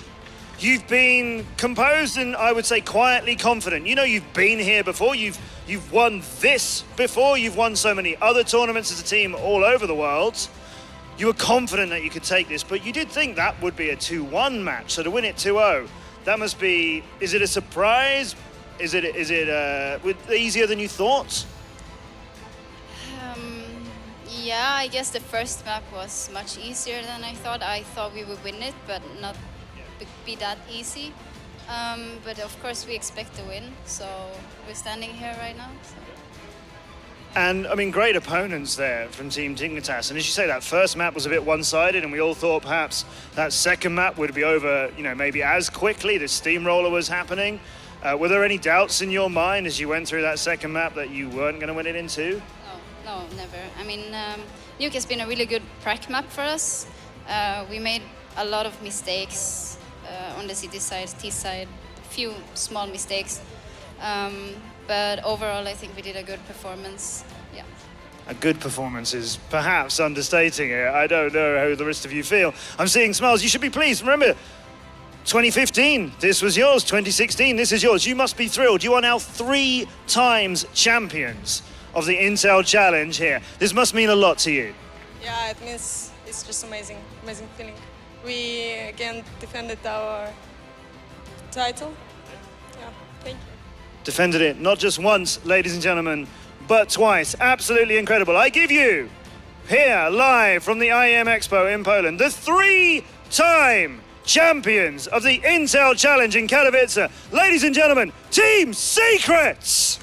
you've been composed and I would say quietly confident. You know you've been here before, you've won this before, you've won so many other tournaments as a team all over the world. You were confident that you could take this, but you did think that would be a 2-1 match, so to win it 2-0, that must be, is it a surprise? Is it easier than you thought? Yeah, I guess the first map was much easier than I thought. I thought we would win it, but not be that easy. But of course we expect to win, so we're standing here right now. So. And I mean, great opponents there from Team Dignitas. And as you say, that first map was a bit one-sided, and we all thought perhaps that second map would be over, you know, maybe as quickly. The steamroller was happening. Were there any doubts in your mind as you went through that second map that you weren't going to win it in two? No, never. I mean, Nuke has been a really good prac map for us. We made a lot of mistakes on the city side, T side, a few small mistakes. But overall, I think we did a good performance. Yeah. A good performance is perhaps understating it. I don't know how the rest of you feel. I'm seeing smiles. You should be pleased. Remember, 2015, this was yours. 2016, this is yours. You must be thrilled. You are now 3 times champions of the Intel Challenge here. This must mean a lot to you. Yeah, it means it's just amazing feeling. We again defended our title. Yeah, thank you. Defended it not just once, ladies and gentlemen, but twice. Absolutely incredible. I give you, here, live from the IEM Expo in Poland, the 3-time champions of the Intel Challenge in Katowice. Ladies and gentlemen, Team Secrets!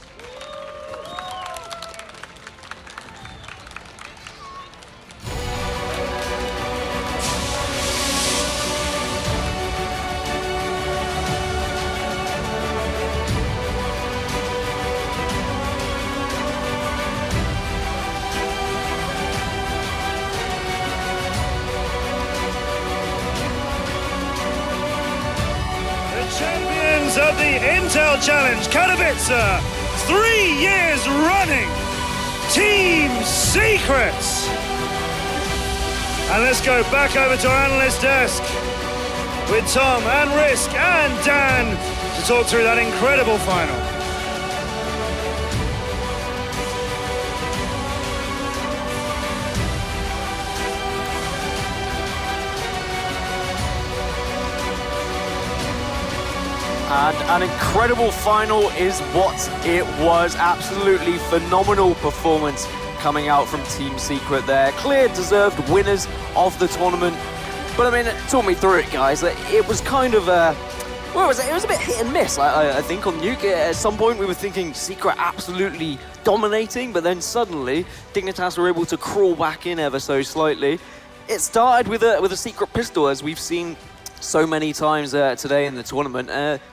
Of the Intel Challenge Katowice, 3 years running, Team Secrets. And let's go back over to our analyst desk with Tom and Risk and Dan to talk through that incredible final. And an incredible final is what it was. Absolutely phenomenal performance coming out from Team Secret there. Clear, deserved winners of the tournament. But I mean, talk me through it, guys. It was kind of what was it? It was a bit hit and miss, I think, on Nuke. At some point, we were thinking Secret absolutely dominating, but then suddenly, Dignitas were able to crawl back in ever so slightly. It started with a secret pistol, as we've seen so many times today in the tournament,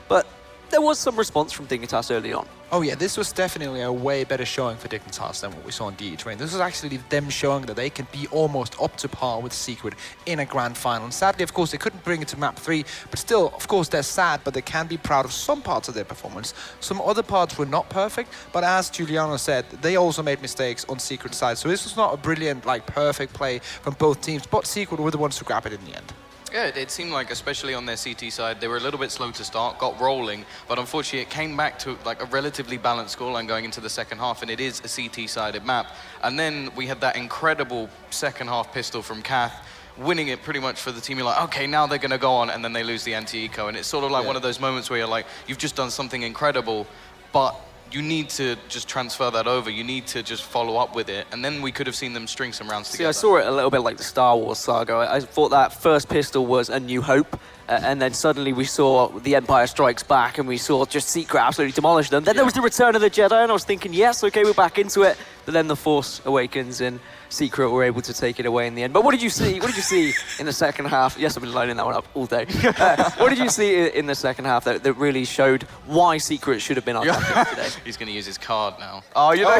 but there was some response from Dignitas early on. Oh yeah, this was definitely a way better showing for Dignitas than what we saw in DE Train. This was actually them showing that they can be almost up to par with Secret in a grand final. And sadly, of course, they couldn't bring it to map 3, but still, of course, they're sad, but they can be proud of some parts of their performance. Some other parts were not perfect, but as Juliana said, they also made mistakes on Secret side. So this was not a brilliant, perfect play from both teams, but Secret were the ones who grabbed it in the end. Yeah, it seemed like, especially on their CT side, they were a little bit slow to start, got rolling, but unfortunately it came back to like a relatively balanced scoreline going into the second half, and it is a CT-sided map. And then we had that incredible second half pistol from Kath, winning it pretty much for the team. You're like, okay, now they're going to go on, and then they lose the anti-eco. And it's sort of like one of those moments where you're like, you've just done something incredible, but you need to just transfer that over. You need to just follow up with it. And then we could have seen them string some rounds together. I saw it a little bit like the Star Wars saga. I thought that first pistol was A New Hope. And then suddenly we saw The Empire Strikes Back, and we saw just Secret absolutely demolish them. Then there was the Return of the Jedi, and I was thinking, yes, okay, we're back into it. But then The Force Awakens, and Secret were able to take it away in the end. But what did you see? What did you see in the second half? Yes, I've been lining that one up all day. What did you see in the second half that really showed why Secret should have been our champion today? He's going to use his card now. Oh, you know,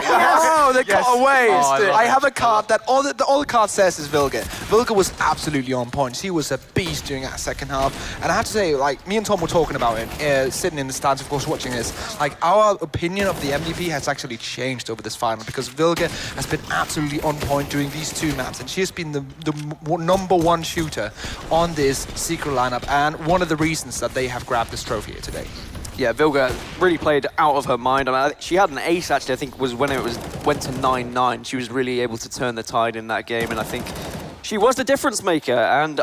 the Katowice. Oh, I have a card that all the card says is Vilga. Vilga was absolutely on point. He was a beast during that second half. And I have to say, like, me and Tom were talking about it, sitting in the stands, of course, watching this. Like, our opinion of the MVP has actually changed over this final, because Vilga has been absolutely on point during these two maps, and she has been the #1 shooter on this Secret lineup, and one of the reasons that they have grabbed this trophy here today. Yeah, Vilga really played out of her mind. I mean, she had an ace, actually, I think, was when it went to 9-9. She was really able to turn the tide in that game, and I think she was the difference maker, and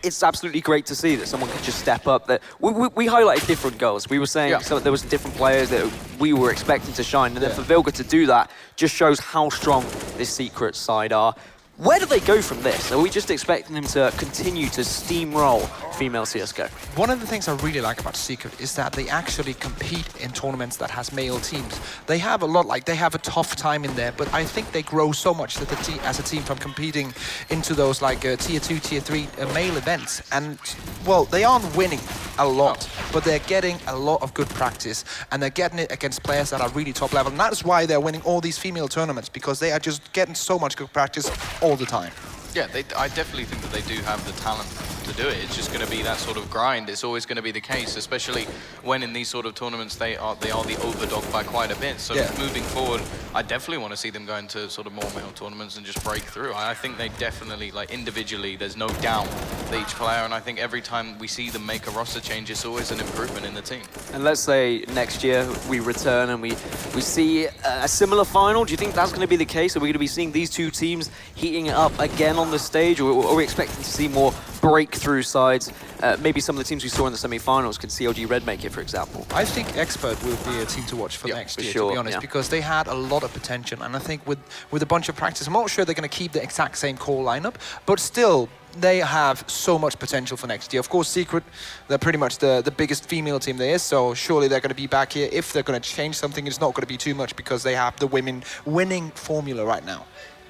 it's absolutely great to see that someone could just step up. That we highlighted different goals. We were saying there was different players that we were expecting to shine, and then for Vilga to do that just shows how strong this Secret side are. Where do they go from this? Are we just expecting them to continue to steamroll female CSGO? One of the things I really like about Secret is that they actually compete in tournaments that has male teams. They have a lot, like they have a tough time in there, but I think they grow so much that as a team from competing into those like tier 2, tier 3 male events. And well, they aren't winning a lot, but they're getting a lot of good practice, and they're getting it against players that are really top level. And that's why they're winning all these female tournaments, because they are just getting so much good practice all the time. Yeah, I definitely think that they do have the talent to do it. It's just going to be that sort of grind. It's always going to be the case, especially when in these sort of tournaments they are the overdog by quite a bit. So moving forward, I definitely want to see them go into sort of more male tournaments and just break through. I think they definitely, like individually, there's no doubt that each player, and I think every time we see them make a roster change, it's always an improvement in the team. And let's say next year we return and we see a similar final. Do you think that's going to be the case? Are we going to be seeing these two teams heating it up again on the stage, or are we expecting to see more breakthrough sides? Maybe some of the teams we saw in the semi-finals. Could CLG Red make it, for example? I think Expert will be a team to watch for next year, to be honest, because they had a lot of potential, and I think with a bunch of practice, I'm not sure they're going to keep the exact same core lineup, but still, they have so much potential for next year. Of course, Secret, they're pretty much the biggest female team there is, so surely they're going to be back here. If they're going to change something, it's not going to be too much, because they have the women winning formula right now.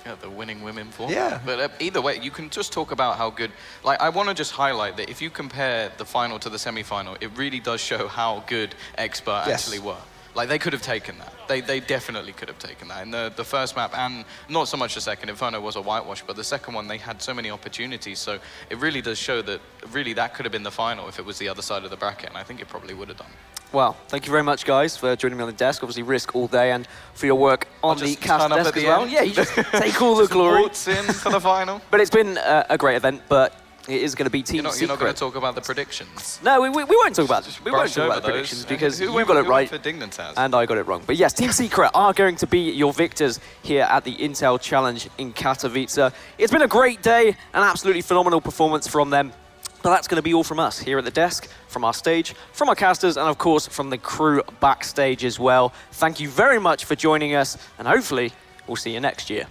Yeah, the winning women formula. Yeah. But either way, you can just talk about how good. Like, I want to just highlight that if you compare the final to the semi-final, it really does show how good Expert actually were. Like, they could have taken that. They definitely could have taken that. In the first map, and not so much the second, Inferno was a whitewash, but the second one, they had so many opportunities. So it really does show that really that could have been the final if it was the other side of the bracket, and I think it probably would have done. Well, thank you very much, guys, for joining me on the desk. Obviously, Risk all day, and for your work on the cast desk as well. Yeah, you just take all the glory. Waltz in for the final. But it's been a great event, but it is going to be Team Secret. You're not going to talk about the predictions. No, we won't talk about this. We won't talk about the predictions, because you got it right for Dignitas? And I got it wrong. But yes, Team Secret are going to be your victors here at the Intel Challenge in Katowice. It's been a great day, an absolutely phenomenal performance from them. But that's going to be all from us here at the desk, from our stage, from our casters, and of course from the crew backstage as well. Thank you very much for joining us, and hopefully we'll see you next year.